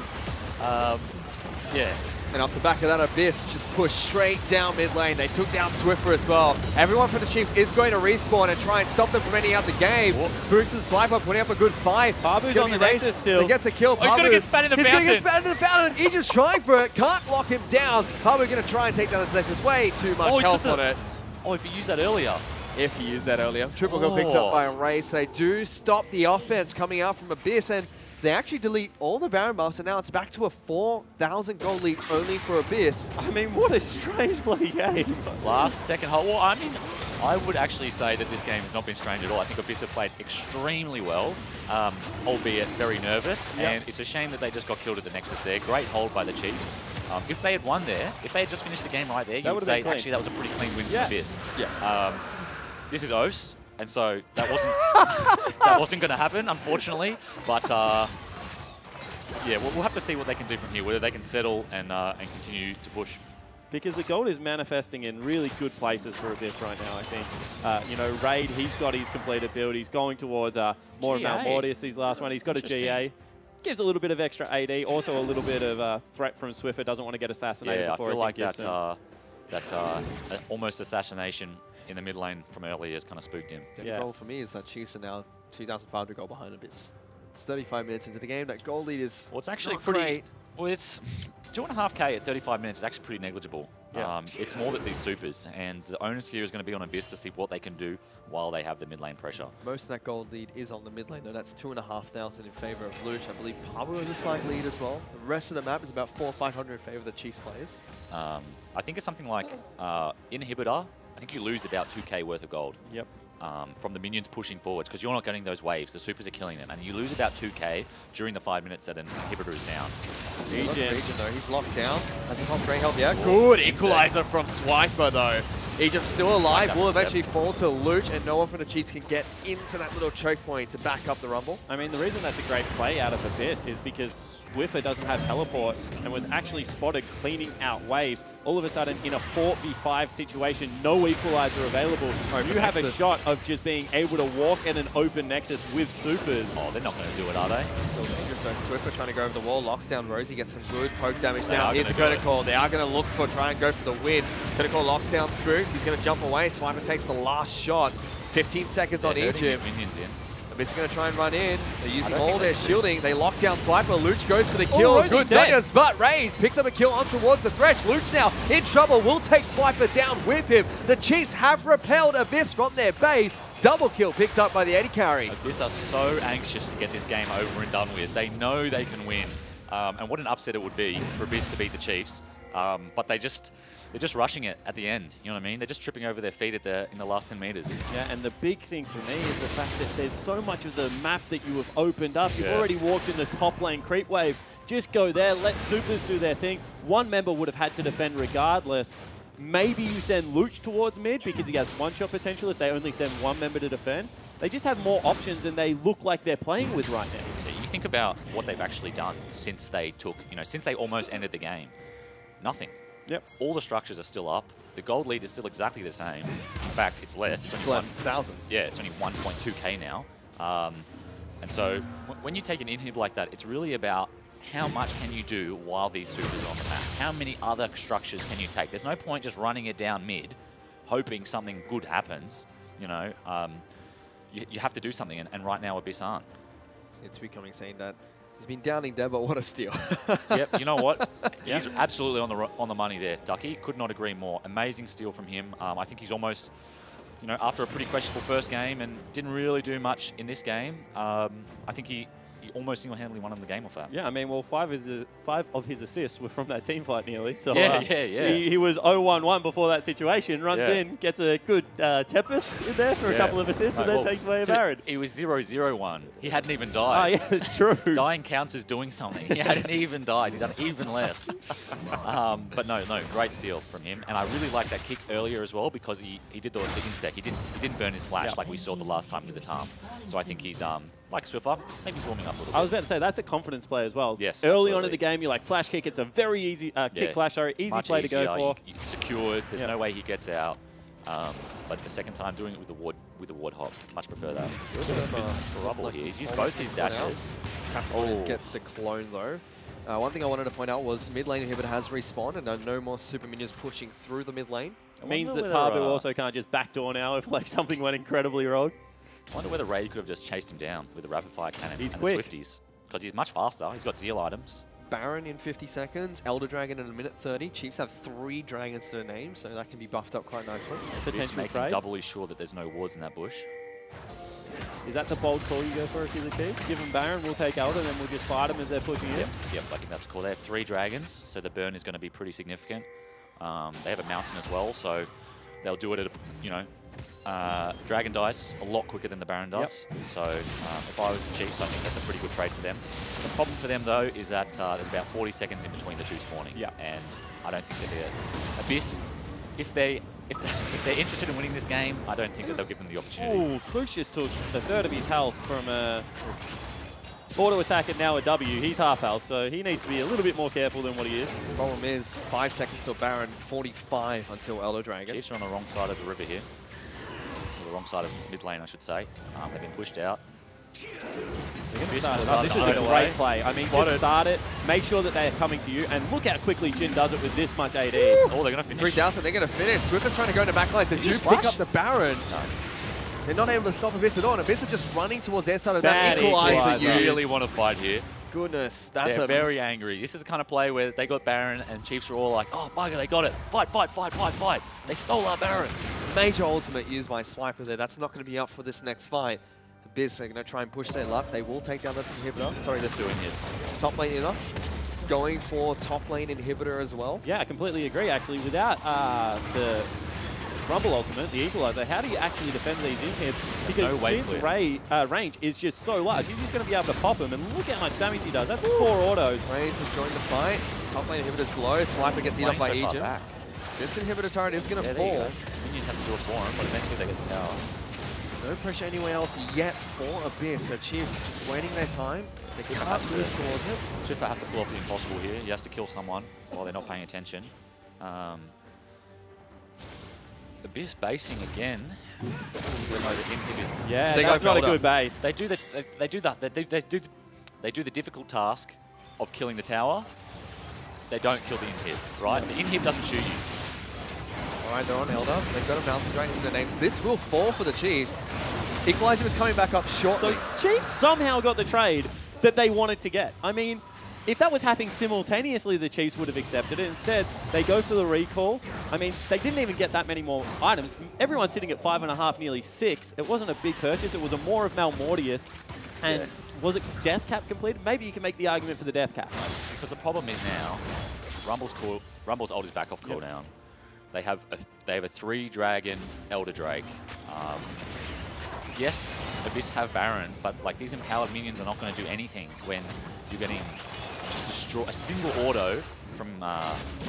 Yeah. And off the back of that, Abyss just pushed straight down mid lane. They took down Swiffer as well. Everyone from the Chiefs is going to respawn and try and stop them from ending out the game. Spooks and Swiper putting up a good fight. Pabu's on the Nexus still. He gets a kill. He's going to get spat in the fountain. He's going to get spat in the fountain. Egypt's trying for it. Can't lock him down. Pabu going to try and take down his Nexus. Way too much health on it. Oh, if he used that earlier. If he used that earlier. Triple got picked up by Ray, so they do stop the offense coming out from Abyss, and they actually delete all the Baron buffs, and now it's back to a 4,000 gold lead only for Abyss. I mean, what a strange play game. Last second hole. Well, I mean, I would actually say that this game has not been strange at all. I think Abyss have played extremely well, albeit very nervous, and it's a shame that they just got killed at the Nexus there. Great hold by the Chiefs. If they had won there, if they had just finished the game right there, you would say, actually, that was a pretty clean win for Abyss. This is O's, and so that wasn't going to happen, unfortunately. But yeah, we'll have to see what they can do from here, whether they can settle and continue to push. Because the gold is manifesting in really good places for Abyss right now, I think. You know, Raid, he's got his completed build. He's going towards more Mount Mortius, his last one. He's got a GA. Gives a little bit of extra AD, also a little bit of threat from Swiffer. Doesn't want to get assassinated before I feel like that almost assassination in the mid lane from earlier has kind of spooked him. The goal for me is that Chiefs are now 2,500 gold behind Abyss. It's 35 minutes into the game. That goal lead is it's actually not pretty great. Well, it's 2.5k at 35 minutes is actually pretty negligible. It's more that these supers, and the onus here is going to be on Abyss to see what they can do while they have the mid lane pressure. Most of that gold lead is on the mid lane, though. That's 2,500 in favor of Luch. I believe Pabu has a slight lead as well. The rest of the map is about 400 or 500 in favor of the Chiefs players. I think it's something like Inhibitor. I think you lose about 2k worth of gold. Yep. From the minions pushing forwards, because you're not getting those waves. The supers are killing them, and you lose about 2k during the 5 minutes that an inhibitor is down. Region though, he's locked down. Has a great help, Good equalizer from Swiper though. Egypt's still alive, will eventually fall to Luch, and no one from the Chiefs can get into that little choke point to back up the Rumble. I mean, the reason that's a great play out of Abyss is because Swiffer doesn't have teleport and was actually spotted cleaning out waves. All of a sudden, in a 4v5 situation, no equalizer available. You have a shot of just being able to walk in an open Nexus with supers. Oh, they're not going to do it, are they? Still dangerous, so Swiffer trying to go over the wall, locks down Rosie, gets some good poke damage now. Here's the Curtain Call. They are going to look for, try and go for the win. Curtain Call locks down Spooks. He's going to jump away. Swiper takes the last shot. 15 seconds on Egypt. Abyss is going to try and run in. They're using all their shielding. They lock down Swiper. Luch goes for the kill. Good Zonia's butt. Raze picks up a kill on towards the Thresh. Luch now in trouble. Will take Swiper down with him. The Chiefs have repelled Abyss from their base. Double kill picked up by the AD carry. Abyss are so anxious to get this game over and done with. They know they can win. And what an upset it would be for Abyss to beat the Chiefs. But they're just rushing it at the end. You know what I mean? They're just tripping over their feet in the last 10 meters. Yeah, and the big thing for me is the fact that there's so much of the map that you have opened up. You've already walked in the top lane creep wave. Just go there, let supers do their thing. One member would have had to defend regardless. Maybe you send Luch towards mid because he has one-shot potential if they only send one member to defend. They just have more options than they look like they're playing with right now. You think about what they've actually done since they took, since they almost ended the game. Nothing. Yep. All the structures are still up. The gold lead is still exactly the same. In fact, it's less. It's less, 1,000. Yeah, it's only 1.2k now. And so when you take an inhib like that, it's really about how much can you do while these supers are on the map? How many other structures can you take? There's no point just running it down mid, hoping something good happens. You have to do something, and right now Abyss aren't. It's becoming saying that he's been downing there, but what a steal. Yep, you know what? He's absolutely on the money there, Ducky. Could not agree more. Amazing steal from him. I think he's almost, after a pretty questionable first game and didn't really do much in this game, I think he almost single-handedly won him the game off that. Yeah, I mean, well, 5 of his assists were from that team fight nearly. So yeah. He was 0-1-1 before that situation, runs in, gets a good Tempest in there for a couple of assists, and then takes away a Baron. He was 0-0-1. He hadn't even died. Oh, yeah, that's true. Dying counts as doing something. He hadn't even died. He'd done even less. But no, great steal from him. And I really liked that kick earlier as well because he did the insect. He didn't burn his flash like we saw the last time with the Tarm. So I think he's like Swiffer, maybe he's warming up a little bit. I was about to say, that's a confidence play as well. Yes, early on in the game, you're like, flash kick, it's a very easy, kick flash, sorry, easy much play easier. to go for. You're secured, there's no way he gets out. But the second time doing it with the ward hop, much prefer that. Rubble here. He's used both his dashes. Gets the clone though. One thing I wanted to point out was mid lane inhibitor has respawned and no more super minions pushing through the mid lane. It means that Pabu also can't just backdoor now if like something went incredibly wrong. I wonder whether Raid could have just chased him down with the rapid fire cannon and the Swifties. Because he's much faster. He's got Zeal items. Baron in 50 seconds, Elder Dragon in a minute 30. Chiefs have 3 dragons to their name, so that can be buffed up quite nicely. Just making doubly sure that there's no wards in that bush. Is that the bold call you go for if you're the Chiefs? Give them Baron, we'll take Elder, and then we'll just fight them as they're pushing in? Yep, I think that's cool. They have 3 dragons, so the burn is going to be pretty significant. They have a mountain as well, so they'll do it at Dragon dice a lot quicker than the Baron does. So if I was the Chiefs, I think that's a pretty good trade for them. The problem for them, though, is that there's about 40 seconds in between the 2 spawning. And I don't think that they're... Abyss, if they're interested in winning this game, I don't think that they'll give them the opportunity. Oh, Spooks just took a third of his health from a auto attack and now a W. He's half health, so he needs to be a little bit more careful than what he is. The problem is 5 seconds till Baron, 45 until Elder Dragon. Chiefs are on the wrong side of the river here. Wrong side of mid lane, I should say. They've been pushed out. This is a great play. I mean, just start it, make sure that they're coming to you, and look how quickly Jin does it with this much AD. Oh, they're going to finish. 3,000, they're going to finish. Swiffer's trying to go into backlines. They do pick up the Baron. No. They're not able to stop Abyss at all, and Abyss are just running towards their side of that equalizer. You really want to fight here. Goodness, that's They're very angry. This is the kind of play where they got Baron and Chiefs are all like, oh, bugger, they got it. Fight, fight, fight, fight, fight. They stole our Baron. Major ultimate used by Swiper there. That's not going to be up for this next fight. Abyss are going to try and push their luck. They will take down this inhibitor. Sorry, this doing hits. Top lane inhibitor. Going for top lane inhibitor as well. Yeah, I completely agree, actually. Without the Rumble ultimate, the equalizer, how do you actually defend these inhibs? Because Jin's range is just so large. He's just going to be able to pop him, and look how much damage he does. That's 4 autos. Raze has joined the fight. Top lane inhibitor slow. Swiper gets eaten up by Egypt. This inhibitor turret is going to fall. Minions have to do it for him, but eventually they get the tower. No pressure anywhere else yet for Abyss. So Chiefs just waiting their time. They can't move towards it. Swiffer has to pull off the impossible here. He has to kill someone while they're not paying attention. Abyss basing again. Yeah, that's not a good base. They do the difficult task of killing the tower. They don't kill the inhib, right? The inhib doesn't shoot you. Alright, they're on Elder. They've got a Mountain Dragon to their names. This will fall for the Chiefs. Equalizer was coming back up shortly. So Chiefs somehow got the trade that they wanted to get. I mean, if that was happening simultaneously, the Chiefs would have accepted it. Instead, they go for the recall. I mean, they didn't even get that many more items. Everyone's sitting at 5.5, nearly 6. It wasn't a big purchase. It was a more of Malmortius. And was it Death Cap completed? Maybe you can make the argument for the Death Cap. Because the problem is now, Rumble's ult is back off cooldown. They have a 3-dragon Elder Drake. Yes, Abyss have Baron, but like these empowered minions are not going to do anything when you're getting just destroy a single auto from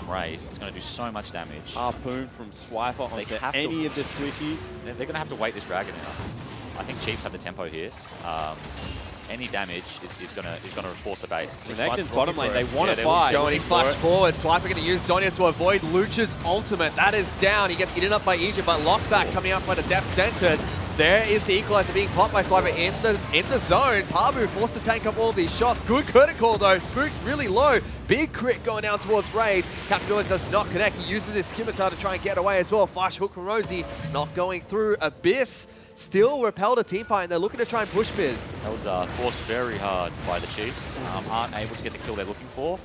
Raze is going to do so much damage. Harpoon from Swiper onto any of the squishies. They're going to have to wait this dragon out. I think Chiefs have the tempo here. Any damage is going to force a base. Connection's bottom lane. They want to fight. He flashed forward. Swiper going to use Zhonya's to avoid Luch's ultimate. That is down. He gets eaten up by Egypt, but lockback coming out by the depth centers. There is the equalizer being popped by Swiper in the zone. Pabu forced to tank up all these shots. Good critical though. Spook's really low. Big crit going down towards Raze. Captain Noise does not connect. He uses his scimitar to try and get away as well. Flash hook from Rosie. Not going through. Abyss still repelled a team fight, and they're looking to try and push mid. That was forced very hard by the Chiefs. Aren't able to get the kill they're looking for.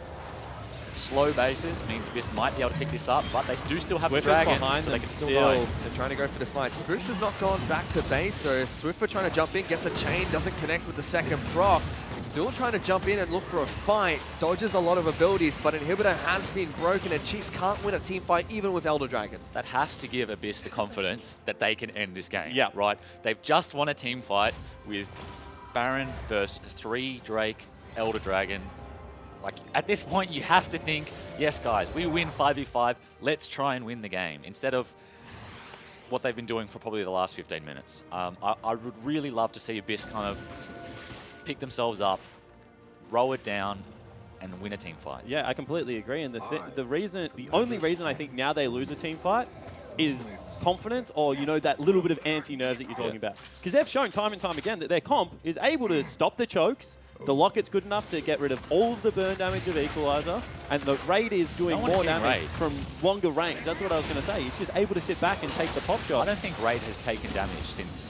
Slow bases means Abyss might be able to pick this up, but they do still have the dragons, so they can still die. They're trying to go for this fight. Spooks has not gone back to base though. Swiffer trying to jump in, gets a chain, doesn't connect with the second proc. Still trying to jump in and look for a fight. Dodges a lot of abilities, but Inhibitor has been broken and Chiefs can't win a team fight even with Elder Dragon. That has to give Abyss the confidence that they can end this game. Yeah. Right? They've just won a team fight with Baron versus 3 Drake, Elder Dragon. Like, at this point, you have to think, yes, guys, we win 5v5. Let's try and win the game instead of what they've been doing for probably the last 15 minutes. I would really love to see Abyss kind of pick themselves up, roll it down, and win a team fight. Yeah, I completely agree. And the only reason I think now they lose a team fight is confidence, or that little bit of anti-nerves that you're talking about. Because they've shown time and time again that their comp is able to stop the chokes. The Locket's good enough to get rid of all of the burn damage of Equalizer, and the Raid is doing more damage from longer range. That's what I was going to say. He's just able to sit back and take the pop shot. I don't think Raid has taken damage since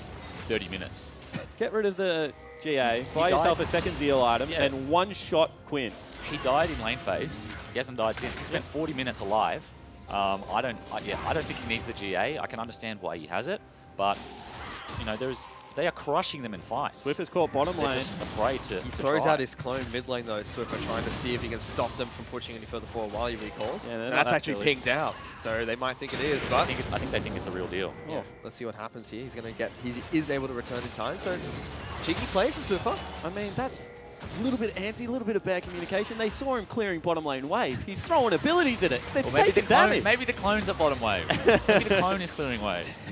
30 minutes. Get rid of the GA, buy yourself a second Zeal item, and one-shot Quinn. He died in lane phase. He hasn't died since. He spent 40 minutes alive. I don't think he needs the GA. I can understand why he has it, but they are crushing them in fights. Swiffer's caught bottom lane. They're just afraid to He throws out his clone mid lane though, Swiffer, trying to see if he can stop them from pushing any further forward while he recalls. Yeah, and that's actually pinged out, so they might think it is, but I think they think it's a real deal. Yeah. Let's see what happens here. He is able to return in time, so cheeky play from Swiffer. I mean, that's a little bit anti, a little bit of bad communication. They saw him clearing bottom lane wave. He's throwing abilities at it. It's taking damage. Maybe the clone's at bottom wave. Maybe the clone is clearing waves.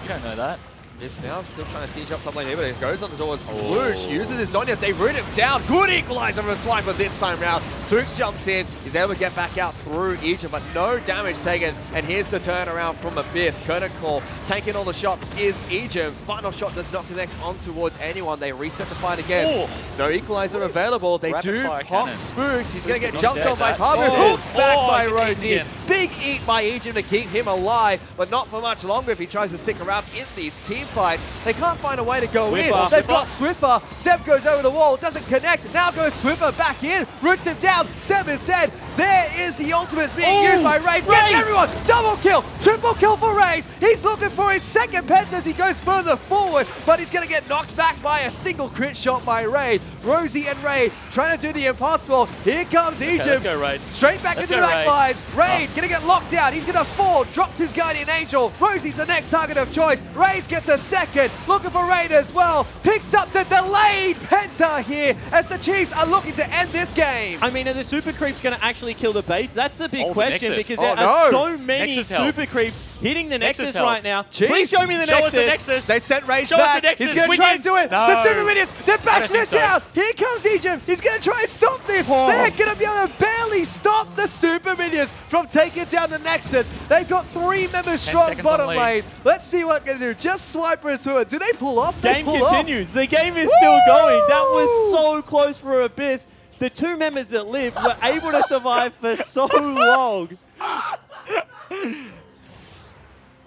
You don't know that. This now still trying to siege up top lane here, but it goes on towards Luch. Uses his Zhonya's. They root him down. Good equalizer from Swiper this time round. Spooks jumps in. He's able to get back out through Egypt, but no damage taken. And here's the turnaround from Abyss. Critical tanking all the shots is Egypt. Final shot does not connect on towards anyone. They reset the fight again. No equalizer available. They do pop Spooks. He's going to get jumped on by Pabu. Hooked back by Rosie. Big eat by Egypt to keep him alive, but not for much longer if he tries to stick around in these team fights. They can't find a way to go in. They've got Swiffer. Seb goes over the wall, doesn't connect. Now goes Swiffer back in, roots him down. Seb is dead. There is the ultimates being used by Raze. Gets everyone. Double kill, triple kill for Raze. He's looking for his second pets as he goes further forward, but he's going to get knocked back by a single crit shot by Raid. Rosie and Raid trying to do the impossible. Here comes Egypt. Let's go, Raid. Straight back into the back lines. Raid going to get locked out. He's going to fall. Drops his Guardian Angel. Rosie's the next target of choice. Raze gets a second. Looking for Raid as well. Picks up the delayed Penta here as the Chiefs are looking to end this game. I mean, are the super creeps going to actually kill the base? That's a big question because there are so many Nexus super creeps hitting the Nexus right now. Chiefs, please show me the Nexus. They sent Raze back. He's going to try and do it. No. The super minions, they're bashing us out. Here comes Egypt. He's going to try and stop this. They're going to be able to barely stop the super minions from taking down the Nexus. They've got 3 members strong bottom lane. Let's see what they're going to do. Just Swiper and Swimmer. Do they pull off? Game continues. The game is still going. That was so close for Abyss. The 2 members that lived were able to survive for so long.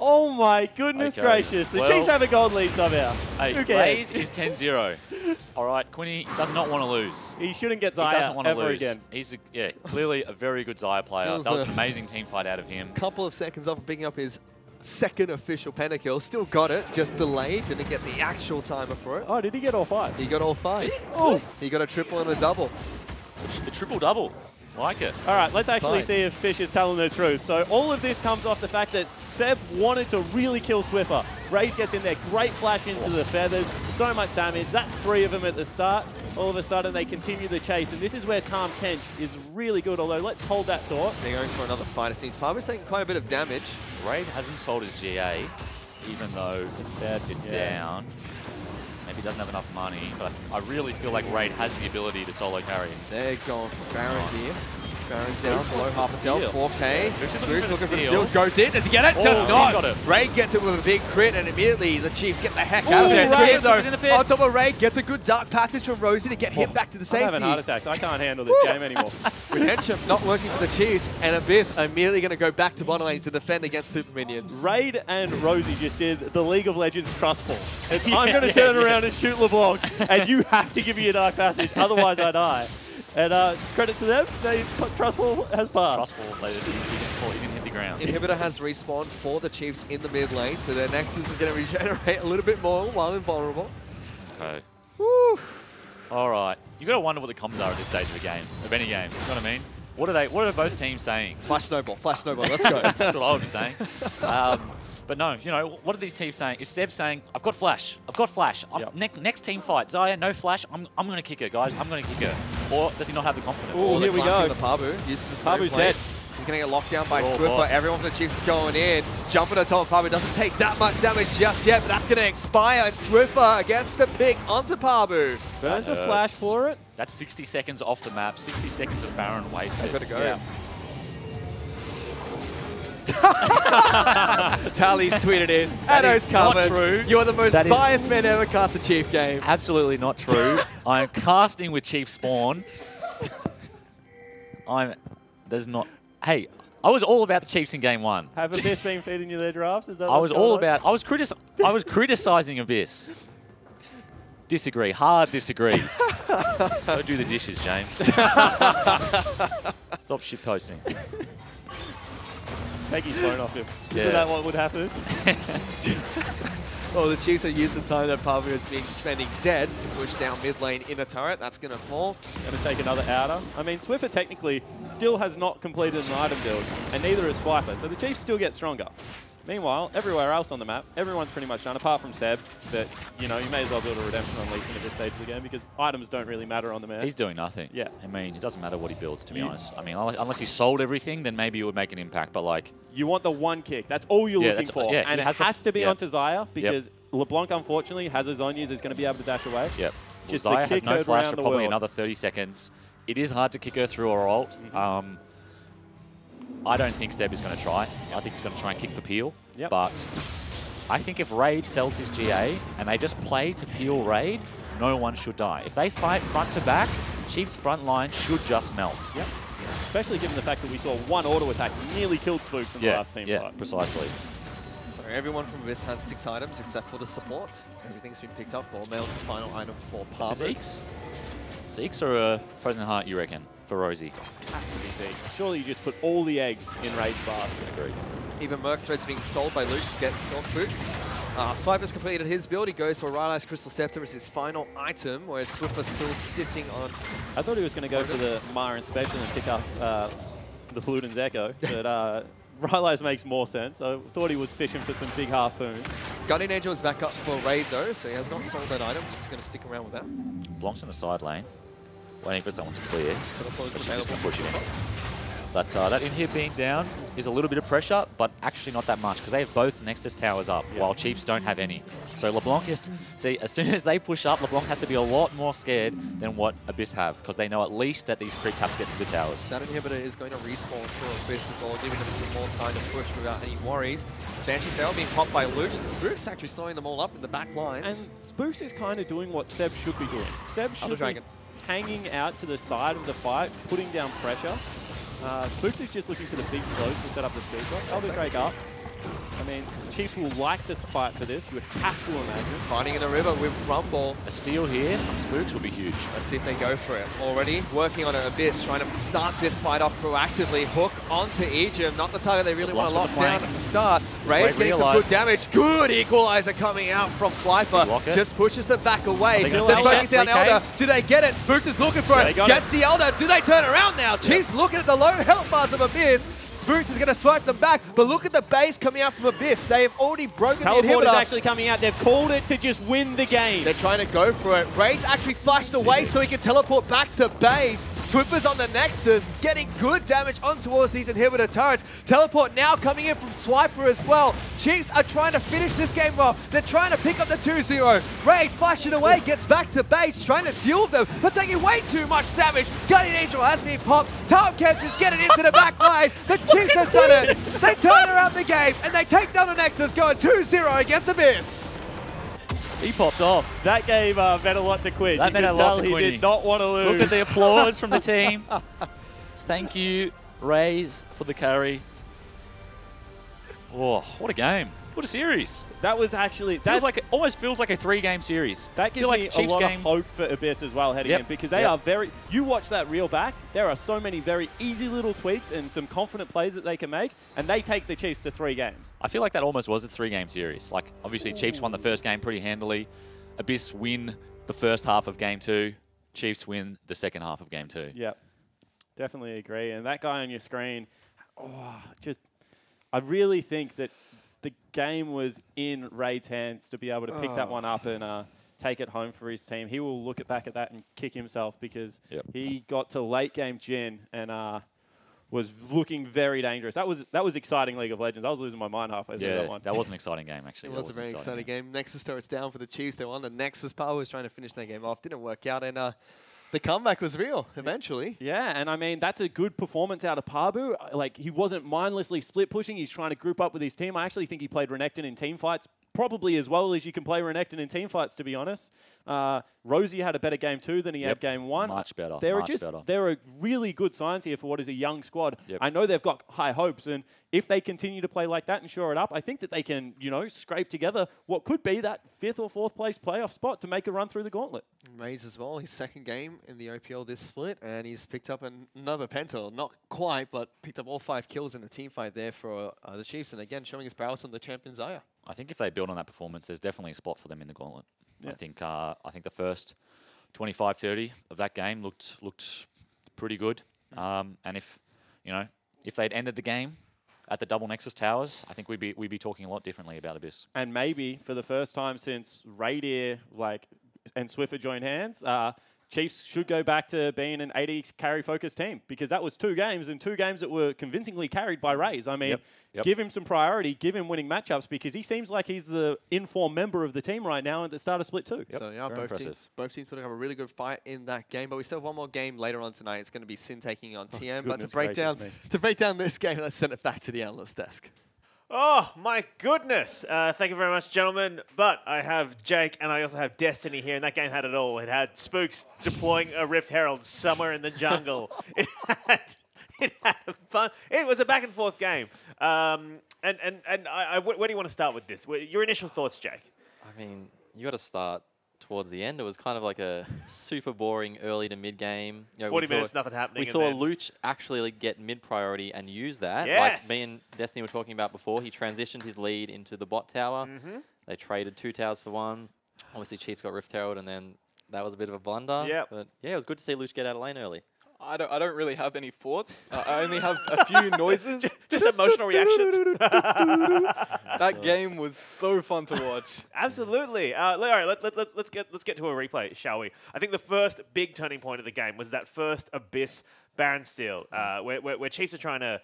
Oh my goodness gracious. The Chiefs have a gold lead somehow. Hey, who cares? Raze is 10-0. All right, Quinny does not want to lose. He shouldn't get Xayah He doesn't want to lose. again. He's clearly a very good Xayah player. That was an amazing team fight out of him. Couple of seconds off of picking up his second official pentakill. Still got it, just delayed. Didn't get the actual timer for it. Oh, did he get all 5? He got all 5. Oh, he got a triple and a double. A triple-double. Like it. All right, let's actually see if Fish is telling the truth. So all of this comes off the fact that Seb wanted to really kill Swiffer. Raze gets in there, great flash into the feathers, so much damage. That's 3 of them at the start. all of a sudden they continue the chase, and this is where Tahm Kench is really good, although let's hold that thought. They're going for another fight. It seems Parbu's taking quite a bit of damage. Raid hasn't sold his GA, even though it's down. Maybe he doesn't have enough money, but I really feel like Raid has the ability to solo carry. They're going for Baron here. Baron's down below half a health, 4K. Spooks Spooks looking for the steal. steal, goes in. Does he get it? Oh, Does he not. got it. Raid gets it with a big crit, and immediately the Chiefs get the heck out of there. Raid Spooks is in the pit. on top of Raid, gets a good dark passage from Rosie to get him back to the I'm safety. having heart attacks. I can't handle this game anymore. Redemption not working for the Chiefs, and Abyss are immediately going to go back to bottom lane to defend against Super Minions. Raid and Rosie just did the League of Legends trust fall. I'm going to turn around and shoot LeBlanc, and you have to give me a dark passage, otherwise I die. And credit to them, trust fall has passed. Trust fall, he didn't hit the ground. Inhibitor has respawned for the Chiefs in the mid lane, so their Nexus is going to regenerate a little bit more while invulnerable. Okay. Woo. All right. You've got to wonder what the comms are at this stage of a game, of any game. You know what I mean? What are both teams saying? Flash snowball, let's go. That's what I would be saying. But no, you know, what are these teams saying? Is Seb saying, I've got flash. Next team fight. Xayah, no flash. I'm going to kick her, guys. I'm going to kick her. Or does he not have the confidence? Ooh, here we go. The Parbu. Uses the snow Parbu's plate. dead. He's going to get locked down by Swiffer. Everyone from the Chiefs is going in. Jumping on top of Parbu doesn't take that much damage just yet, but that's going to expire. And Swiffer gets the pick onto Parbu. Burns a flash for it. That's 60 seconds off the map. 60 seconds of Baron wasted. They've got to go. Yeah. Tally's tweeted in. That Addo's is not covered. true. You are the most That is- biased man ever cast a Chief game. Absolutely not true. I am casting with Chief Spawn. There's not. Hey, I was all about the Chiefs in game 1. Have Abyss been feeding you their drafts? Is that I what's was all going on? about. I was criticizing Abyss. Disagree. Hard disagree. Don't do the dishes, James. Stop shitposting. Take his phone off him. Yeah. Isn't that what would happen? Well, the Chiefs have used the time that Parbu has been spending dead to push down mid lane in a turret. That's going to fall. Going to take another outer. I mean, Swiffer technically still has not completed an item build, and neither is Swiper, so the Chiefs still get stronger. Meanwhile, everywhere else on the map, everyone's pretty much done, apart from Seb. But, you know, you may as well build a Redemption on Lee Sin at this stage of the game because items don't really matter on the map. He's doing nothing. Yeah. I mean, it doesn't matter what he builds, to be honest. I mean, unless he sold everything, then maybe it would make an impact. But, like... You want the one kick. That's all you're looking for. Yeah, and it has to be onto Xayah because Yep. LeBlanc, unfortunately, has his Zhonya's is going to be able to dash away. Yep. Just Well, the Xayah has kick no her flash around for the probably world. another 30 seconds. It is hard to kick her through her ult. I don't think Seb is going to try. I think he's going to try and kick for Peel. Yep. But I think if Raid sells his GA and they just play to Peel Raid, no one should die. If they fight front to back, Chiefs' front line should just melt. Yep. Especially given the fact that we saw one auto attack nearly killed Spooks in the last team yeah, fight. precisely. So everyone from Abyss has 6 items except for the support. Everything's been picked up. Mail's the final item for Parbu. Zeeks? Zeeks or a Frozen Heart, you reckon, for Rosie? Has to be big. Surely you just put all the eggs in Raid's basket. Agreed. Even Merc Thread's being sold by Luke to get Silk Boots. Swiper's completed his build. He goes for Rylai's Crystal Scepter as his final item, whereas Swiffer's still sitting on... I thought he was going to go for the Mara Inspection and pick up the Luden's Echo, but Rylai's makes more sense. I thought he was fishing for some big harpoons. Guardian Angel is back up for Raid though, so he has not sold that item. Just going to stick around with that. Blancs in the side lane, waiting for someone to clear. Teleport's She's just available. going to push him. But that Inhib being down is a little bit of pressure, but actually not that much, because they have both Nexus towers up, while Chiefs don't have any. So LeBlanc is... See, as soon as they push up, LeBlanc has to be a lot more scared than what Abyss have, because they know at least that these creeps have to get to the towers. That Inhibitor is going to respawn for Abyss as well, giving them some more time to push without any worries. Banshee's Veil being popped by Luch, and Spooks actually slowing them all up in the back lines. And Spooks is kind of doing what Seb should be doing. Seb should be hanging out to the side of the fight, putting down pressure. Spooks is just looking for the big slows to set up the skill shot. Elder Drake up. I mean, Chiefs will like this fight for this, you would have to imagine. Fighting in the river with Rumble. A steal here from Spooks would be huge. Let's see if they go for it. Already working on it. Abyss, trying to start this fight off proactively. Hook onto Egypt. Not the target they really want to lock down at the start. Ray's getting some good damage. Good equalizer coming out from Swiper. Just pushes them back away. They're focusing on Elder. Do they get it? Spooks is looking for it. Gets the Elder. Do they turn around now? Chiefs looking at the low health bars of Abyss. Spooks is going to swipe them back, but look at the base coming out from Abyss. They They've already broken the Teleport is inhibitor. actually coming out. They've called it to just win the game. They're trying to go for it. Raid's actually flashed away so he can teleport back to base. Swiffer's on the Nexus, getting good damage on towards these inhibitor turrets. Teleport now coming in from Swiper as well. Chiefs are trying to finish this game well. They're trying to pick up the 2-0. Raid flashing away, gets back to base, trying to deal with them, but taking way too much damage. Guardian Angel has been popped. Tahm Kench is getting into the back lines. The Chiefs have done it. They turn around the game and they take down the Nexus, going 2-0 against Abyss. He popped off. That gave meant a lot to Quinn. That meant a lot to He Quinny. did not want to lose. Look at the applause from the team. Thank you, Rays, for the carry. Oh, what a game. What a series. That was actually... Almost feels like a 3-game series. That gives me a lot of hope for Abyss as well heading in, because they are very... You watch that reel back, there are so many very easy little tweaks and some confident plays that they can make, and they take the Chiefs to 3 games. I feel like that almost was a 3-game series. Like, obviously, Chiefs won the first game pretty handily. Abyss win the first half of game 2. Chiefs win the second half of game 2. Yep. Definitely agree. And that guy on your screen, I really think that the game was in Raid's hands to be able to pick that one up and take it home for his team. He will look back at that and kick himself because he got to late game Jin and was looking very dangerous. That was exciting League of Legends. I was losing my mind halfway through that one. That was an exciting game, actually. It was a very exciting game. Nexus turrets down for the Chiefs. They won. The Nexus Power was trying to finish that game off. Didn't work out, and the comeback was real eventually. Yeah, and I mean, that's a good performance out of Pabu. Like, he wasn't mindlessly split pushing. He's trying to group up with his team. I actually think he played Renekton in team fights probably as well as you can play Renekton in team fights, to be honest. Rosie had a better game 2 than he had game 1. Much better. There are really good signs here for what is a young squad. Yep. I know they've got high hopes, and if they continue to play like that and shore it up, I think that they can, scrape together what could be that 5th or 4th place playoff spot to make a run through the gauntlet. Raze as well, his second game in the OPL this split, and he's picked up another Penta. Not quite, but picked up all 5 kills in a team fight there for the Chiefs, and again, showing his prowess on the champion Xayah. I think if they build on that performance, there's definitely a spot for them in the gauntlet. Yeah. I think the first 25-30 of that game looked pretty good. And if they'd ended the game at the double Nexus towers, I think we'd be talking a lot differently about Abyss. And maybe for the first time since Radier and Swiffer joined hands, Chiefs should go back to being an 80 carry focused team, because that was 2 games and 2 games that were convincingly carried by Raze. I mean, give him some priority, give him winning matchups, because he seems like he's the informed member of the team right now at the start of split 2. Yep. So yeah, both teams putting up a really good fight in that game, but we still have one more game later on tonight. It's going to be Sin taking on TM. But to break down this game, let's send it back to the analyst desk. Oh, my goodness. Thank you very much, gentlemen. But I have Jake and I also have Destiny here, and that game had it all. It had Spooks deploying a Rift Herald somewhere in the jungle. It had fun. It was a back-and-forth game. Where do you want to start with this? Your initial thoughts, Jake? I mean, you got to start towards the end. It was kind of like a super boring early to mid game. 40 minutes, nothing happening. We saw Luch actually get mid priority and use that. Yes. Like me and Destiny were talking about before. He transitioned his lead into the bot tower. They traded 2 towers for 1. Obviously, Chiefs got Rift Herald, and then that was a bit of a blunder. But yeah, it was good to see Luch get out of lane early. I don't really have any thoughts. I only have a few noises. Just emotional reactions. That game was so fun to watch. Absolutely. All right, let's get to a replay, shall we? I think the first big turning point of the game was that first Abyss Baron steal, where Chiefs are trying to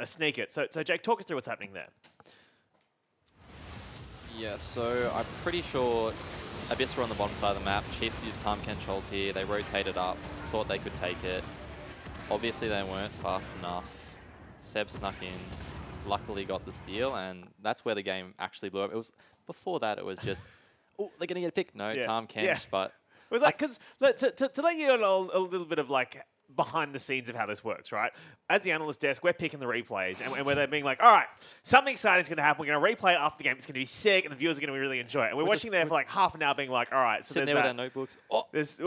sneak it. So Jake, talk us through what's happening there. Yeah, so I'm pretty sure Abyss were on the bottom side of the map. Chiefs used Tahm Kench ults here. They rotated up, thought they could take it. Obviously, they weren't fast enough. Seb snuck in, luckily got the steal, and that's where the game actually blew up. It was before that. It was just, oh, they're gonna get a pick. No, Tahm Kench, but it was like, because to let you know a little bit of like behind the scenes of how this works, right? As the analyst desk, we're picking the replays, and where they're being like, all right, something exciting is going to happen. We're going to replay it after the game. It's going to be sick, and the viewers are going to really enjoy it. And we're watching there for like half an hour being like, all right, so sitting there with our notebooks. No, it's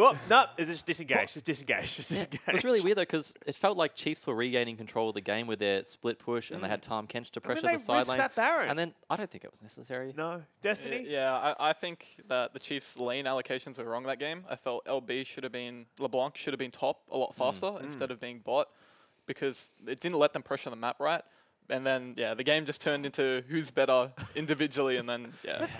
just disengaged. Just disengaged. Just disengaged. It was really weird, though, because it felt like Chiefs were regaining control of the game with their split push, and they had Tahm Kench to pressure the side lane. That Baron. And then I don't think it was necessary. No. Destiny? Yeah, I think that the Chiefs' lane allocations were wrong that game. I felt LeBlanc should have been top a lot faster instead of being bot, because it didn't let them pressure the map right. And then, yeah, the game just turned into who's better individually, and then, yeah. But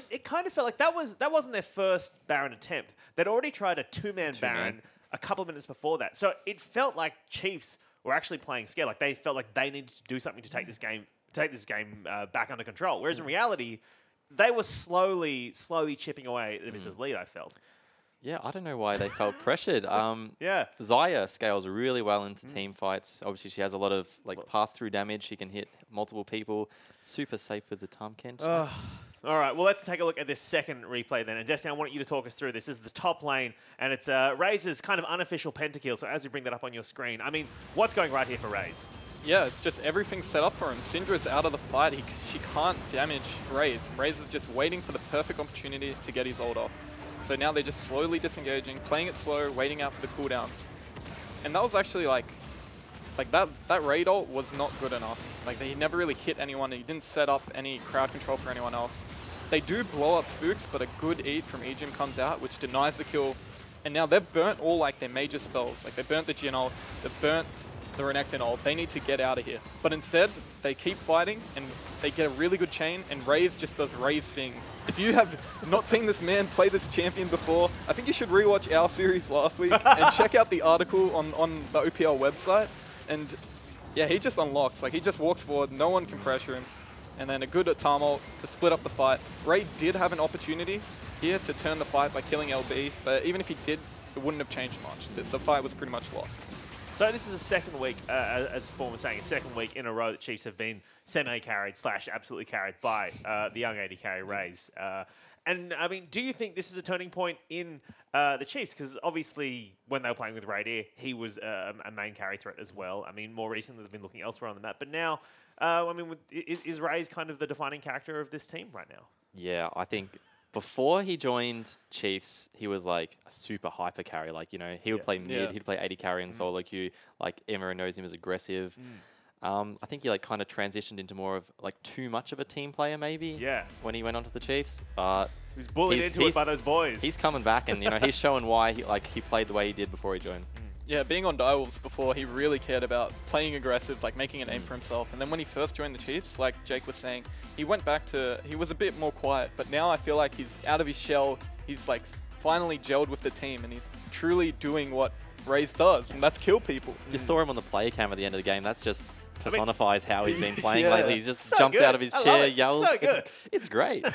it kind of felt like that wasn't their first Baron attempt. They'd already tried a two-man Baron a couple of minutes before that. So it felt like Chiefs were actually playing scared. Like they felt like they needed to do something to take this game back under control. Whereas in reality, they were slowly chipping away at Mrs. lead, I felt. Yeah, I don't know why they felt pressured. Yeah. Xayah scales really well into team fights. Obviously, she has a lot of pass-through damage. She can hit multiple people. Super safe with the Tahm Kench. All right, well, let's take a look at this second replay then. And Destiny, I want you to talk us through this. This is the top lane, and it's Raze's kind of unofficial pentakill. So as we bring that up on your screen, I mean, what's going right here for Raze? Yeah, it's just everything's set up for him. Syndra's out of the fight. She can't damage Raze. Raze is just waiting for the perfect opportunity to get his ult off. So now they're just slowly disengaging, playing it slow, waiting out for the cooldowns. And that was actually like that raid ult was not good enough. Like he never really hit anyone. He didn't set up any crowd control for anyone else. They do blow up spooks, but a good eat from Ejim comes out, which denies the kill. And now they've burnt all like their major spells. Like they burnt the Jhin ult, they've burnt the Renekton ult. They need to get out of here. But instead, they keep fighting and they get a really good chain, and Raze just does Raze things. If you have not seen this man play this champion before, I think you should rewatch our series last week and check out the article on the OPL website. And yeah, he just unlocks. Like he just walks forward, no one can pressure him. And then a good Tahm ult to split up the fight. Ray did have an opportunity here to turn the fight by killing LB, but even if he did, it wouldn't have changed much. The fight was pretty much lost. So this is the second week, as Spawn was saying, a second week in a row that Chiefs have been semi-carried / absolutely carried by the young AD carry Raze. And, I mean, do you think this is a turning point in the Chiefs? Because obviously, when they were playing with Raydier, he was a main carry threat as well. I mean, more recently, they've been looking elsewhere on the map. But now, I mean, is Raze kind of the defining character of this team right now? Yeah, I think before he joined Chiefs, he was like a super hyper carry. Like, you know, he would play mid, he'd play AD carry and solo queue. Like, Emma knows him as aggressive. I think he like kind of transitioned into more of like too much of a team player maybe. Yeah. When he went onto the Chiefs, but he was bullied into it by those boys. He's coming back, and you know he's showing why he played the way he did before he joined. Yeah, being on Direwolves before, he really cared about playing aggressive, like making a name for himself. And then when he first joined the Chiefs, like Jake was saying, he went back to, he was a bit more quiet. But now I feel like he's out of his shell. He's like finally gelled with the team, and he's truly doing what Raze does, and that's kill people. You saw him on the player cam at the end of the game. That's just personifies how he's been playing lately. He just jumps out of his chair, yells. It's great.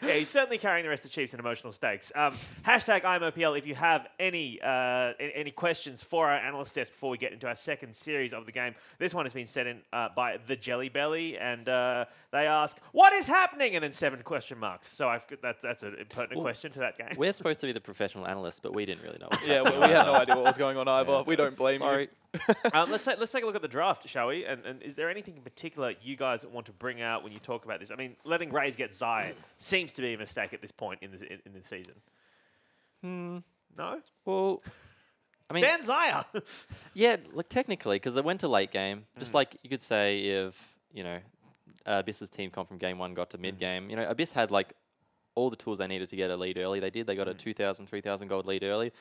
Yeah, he's certainly carrying the rest of the Chiefs in emotional stakes. Hashtag IMOPL if you have any questions for our analyst desk before we get into our second series of the game. This one has been sent in by the Jelly Belly, and they ask, "What is happening?" and then 7 question marks. So that's an pertinent question to that game. We're supposed to be the professional analysts, but we didn't really know. Yeah, well, we had no idea what was going on either. Yeah. We don't blame you. Let's take a look at the draft, shall we? And is there anything in particular you guys want to bring out when you talk about this? I mean, letting Raze get Xayah seems to be a mistake at this point in the season. No? Well, I mean, ban Xayah. Yeah, like technically, because they went to late game. Just like you could say if, you know, Abyss's team come from game 1 got to mid game. You know, Abyss had like all the tools they needed to get a lead early. They did. They got a 2,000, 3,000 gold lead early.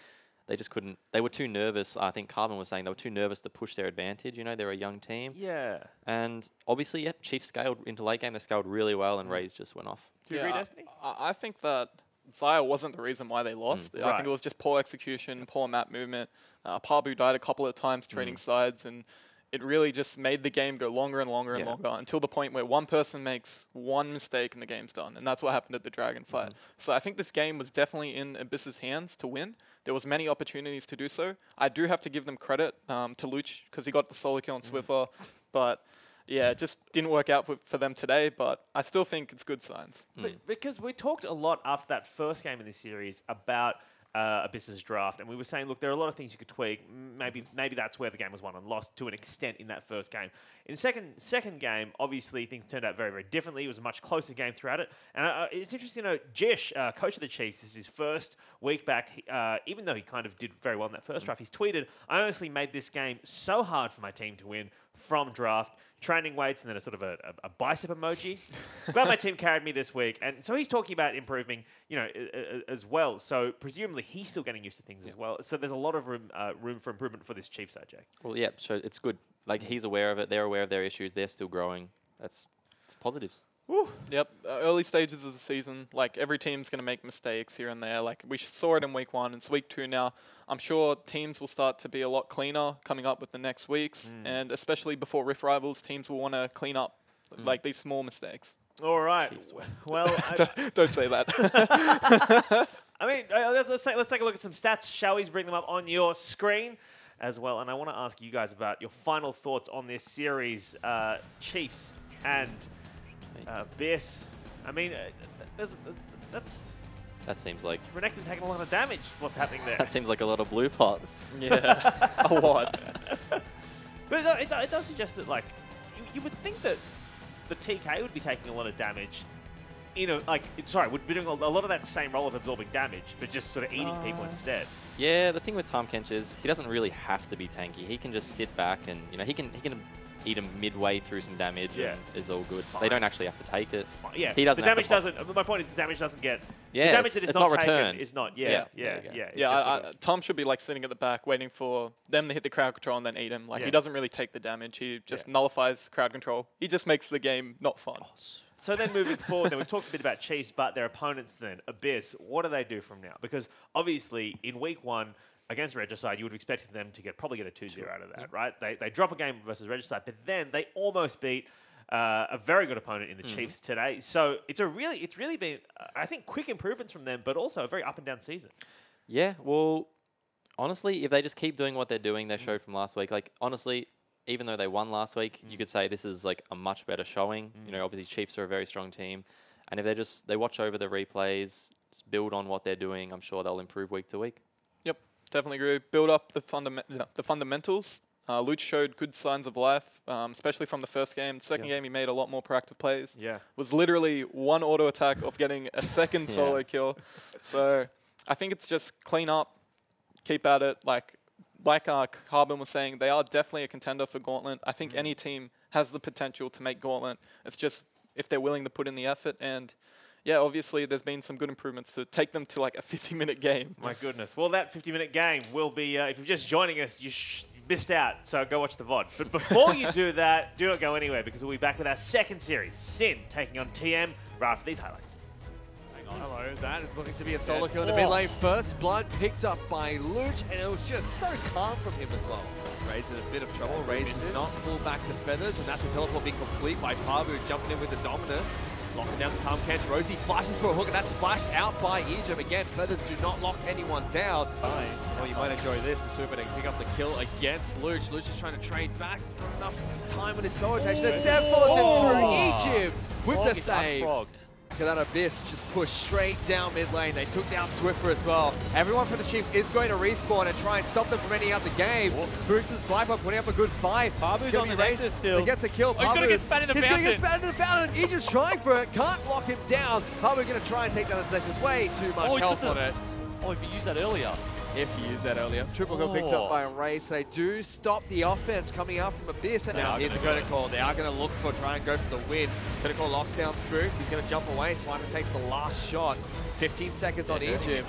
They just couldn't. They were too nervous. I think Carbon was saying they were too nervous to push their advantage. You know, they're a young team. Yeah. And obviously, yep, Chiefs scaled into late game. They scaled really well, and Raze just went off. Do you agree, Destiny? I think that Xayah wasn't the reason why they lost. I think it was just poor execution, poor map movement. Pabu died a couple of times trading sides, and it really just made the game go longer and longer and longer until the point where one person makes one mistake and the game's done. And that's what happened at the Dragon fight. So I think this game was definitely in Abyss's hands to win. There was many opportunities to do so. I do have to give them credit to Luch because he got the solo kill on Swiffer. But yeah, it just didn't work out for them today. But I still think it's good signs. Because we talked a lot after that first game in this series about Abyss's draft, and we were saying, look, there are a lot of things you could tweak. Maybe that's where the game was won and lost to an extent in that first game. In second game, obviously things turned out very, very differently. It was a much closer game throughout it, and it's interesting to know, Jish, coach of the Chiefs, this is his first week back. Even though he kind of did very well in that first draft, he's tweeted, "I honestly made this game so hard for my team to win from draft." Training weights, and then a sort of a bicep emoji. Glad my team carried me this week. And so he's talking about improving, you know, as well. So presumably he's still getting used to things as well. So there's a lot of room for improvement for this Chiefs side, Jake. Well, yeah, so it's good. like he's aware of it. They're aware of their issues. They're still growing. It's positives. Woo. Yep, early stages of the season, like every team's going to make mistakes here and there. Like we saw it in week 1, it's week 2 now. I'm sure teams will start to be a lot cleaner coming up with the next weeks, and especially before Rift Rivals, teams will want to clean up like these small mistakes. All right. Well, don't say that. I mean, let's take a look at some stats. Shall we bring them up on your screen as well? And I want to ask you guys about your final thoughts on this series, Chiefs and Biss. I mean, that seems like Renekton taking a lot of damage. Is what's happening there? that seems like a lot of blue pots. Yeah, a lot. But it does suggest that, like, you would think that the TK would be taking a lot of damage. Would be doing a lot of that same role of absorbing damage, but just sort of eating people instead. Yeah, the thing with Tahm Kench is he doesn't really have to be tanky. He can just sit back and he can eat him midway through some damage and is all good. They don't actually have to take it. It's fine. Yeah, he doesn't. The damage doesn't. My point is the damage doesn't get. Yeah, the damage that is not taken returned. is not. Yeah. Tom should be like sitting at the back waiting for them to hit the crowd control and then eat him. Like he doesn't really take the damage. He just nullifies crowd control. He just makes the game not fun. So then moving forward, we've talked a bit about Chiefs, but their opponents then, Abyss, what do they do from now? Because obviously in week 1, against Regicide, you would have expected them to probably get a 2-0 out of that, right? They drop a game versus Regicide, but then they almost beat a very good opponent in the Chiefs today. So it's really been, I think, quick improvements from them, but also a very up and down season. Yeah, well, honestly, if they just keep doing what they're doing, they showed from last week. Like, honestly, even though they won last week, you could say this is like a much better showing. You know, obviously Chiefs are a very strong team, and if they watch over the replays, just build on what they're doing, I'm sure they'll improve week to week. Yep, definitely agree. Build up the fundamentals. Luch showed good signs of life, especially from the first game. Second game, he made a lot more proactive plays. Yeah, was literally one auto attack of getting a second solo kill. So I think it's just clean up, keep at it. Like Carbon was saying, they are definitely a contender for Gauntlet. I think any team has the potential to make Gauntlet. It's just if they're willing to put in the effort. And yeah, obviously there's been some good improvements to take them to like a 50-minute game. My goodness. Well, that 50-minute game will be, if you're just joining us, you missed out, so go watch the VOD. But before you do that, do not go anywhere because we'll be back with our second series, Sin taking on TM right after these highlights. Hello, that is looking to be a solo kill in the mid lane. First blood picked up by Luch, and it was just so calm from him as well. Raze in a bit of trouble. Raze does not pull back the feathers, and that's a teleport being complete by Pabu jumping in with the Dominus. Locking down the Tahm Kench. Rosie flashes for a hook, and that's flashed out by Ejim. Again, feathers do not lock anyone down. Well, you might enjoy this. The Swiffer to pick up the kill against Luch. Luch is trying to trade back. Not enough time with his spell rotation. And Seb follows him through Ejim with the save. Look at that Abyss just pushed straight down mid lane. They took down Swiffer as well. Everyone from the Chiefs is going to respawn and try and stop them from ending out the game. Spooks and Swiper putting up a good fight. Pabu's on the Nexus still. He gets a kill. He's going to get spat in the fountain. He's going to get spat in the fountain. Ejim's trying for it. Can't lock him down. Pabu going to try and take down his Nexus. Way too much health on it. Oh, if you used that earlier. If he used that earlier. Triple kill picked up by Raze. They do stop the offense coming out from Abyss. And now here's a Curtain Call. They are going to look for, try and go for the win. Curtain Call locks down Spooks. He's going to jump away. Swiper takes the last shot. 15 seconds on Ejim.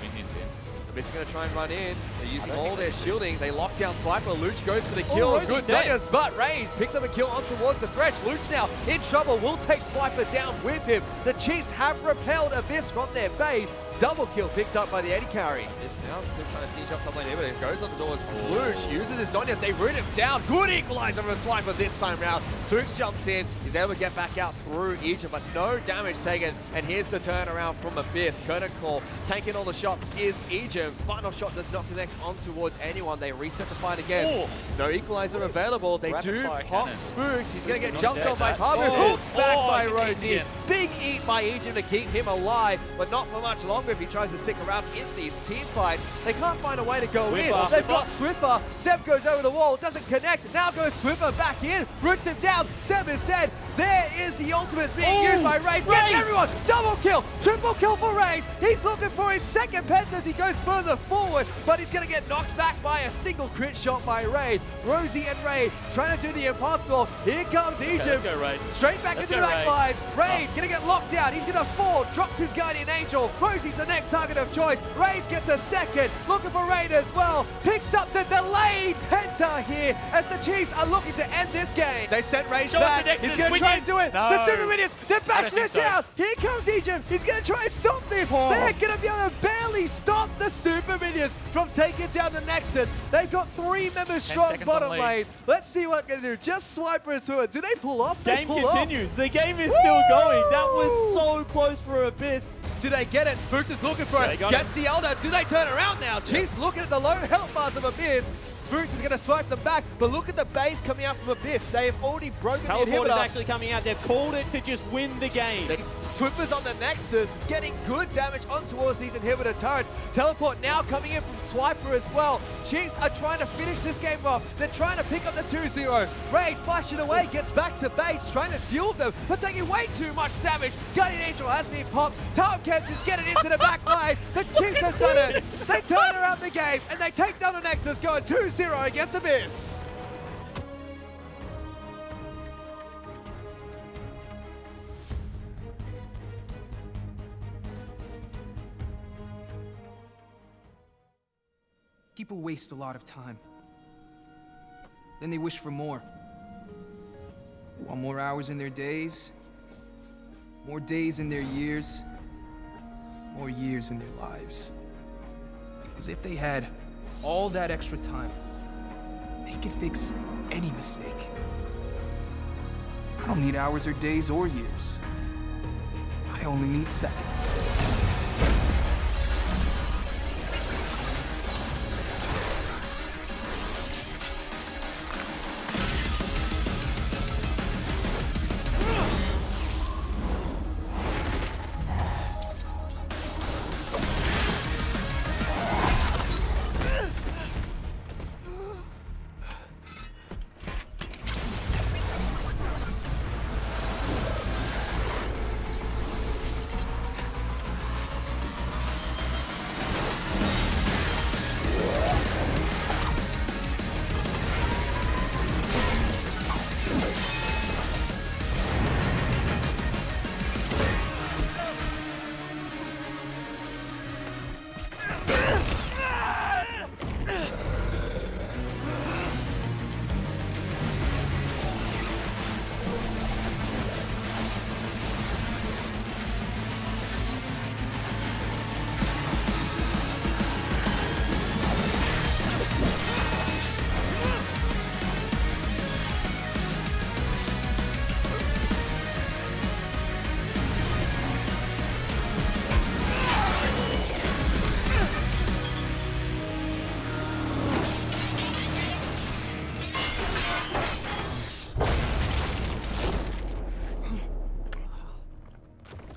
Abyss is going to try and run in. They're using all their shielding. They lock down Swiper. Luch goes for the kill. Good Zonia's, but Raze picks up a kill on towards the Thresh. Luch now in trouble. Will take Swiper down with him. The Chiefs have repelled Abyss from their base. Double kill picked up by the AD carry. Abyss now still trying to siege up top lane here, but it goes on towards Luch. Uses his Zonias. They root him down. Good equalizer from Swiper this time round. Spooks jumps in. He's able to get back out through Ejim, but no damage taken. And here's the turnaround from Abyss. Curtain Call taking all the shots is Ejim. Final shot does not connect on towards anyone. They reset the fight again. No equalizer available. They do pop Spooks. He's going to get jumped on by Pabu. Hooked back by Rosie. Big eat by Ejim to keep him alive, but not for much longer if he tries to stick around in these team fights. They can't find a way to go in. They've got Swiffer. Seb goes over the wall. Doesn't connect. Now goes Swiffer back in. Roots him down. Seb is dead. There is the ultimates being used by Raze. Gets everyone! Double kill! Triple kill for Raze! He's looking for his second pets as he goes further forward, but he's going to get knocked back by a single crit shot by Raid. Rosie and Raid trying to do the impossible. Here comes Egypt. Let's go, Raid. Straight back into the back lines. Raid going to get locked down. He's going to fall. Drops his Guardian Angel. Rosie's the next target of choice. Raid gets a second. Looking for Raid as well. Picks up the delayed Penta here as the Chiefs are looking to end this game. They sent Raid back. He's going to try and do it. No. The Super Minions, they're bashing it down. Here comes Egypt. He's going to try and stop this. They're going to be able to barely stop the Super Minions from taking down the Nexus. They've got 3 members strong bottom lane. Let's see what they're going to do. Just Swiper and Swimmer. Do they pull off? Game continues. The game is still going. That was so close for Abyss. Do they get it? Spooks is looking for it. Gets the Elder. Do they turn around now? Chiefs looking at the low health bars of Abyss. Spooks is going to swipe them back, but look at the base coming out from Abyss. They have already broken the inhibitor. Teleport is actually coming out. They've called it to just win the game. These Swippers on the Nexus getting good damage on towards these inhibitor turrets. Teleport now coming in from Swiper as well. Chiefs are trying to finish this game off. They're trying to pick up the 2-0. Raid flashing away, gets back to base, trying to deal with them, but taking way too much damage. Guardian Angel has been popped. Tarmcamp is getting into the back lines. The Chiefs have done it. They turn around the game, and they take down the Nexus, going 2-0 against Abyss. People waste a lot of time. Then they wish for more. They want more hours in their days, more days in their years, more years in their lives. Because if they had all that extra time, they could fix any mistake. I don't need hours or days or years. I only need seconds.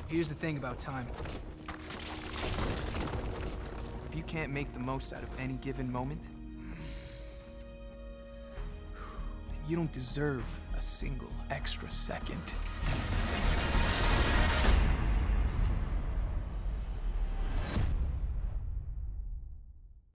Here's the thing about time. If you can't make the most out of any given moment, then you don't deserve a single extra second.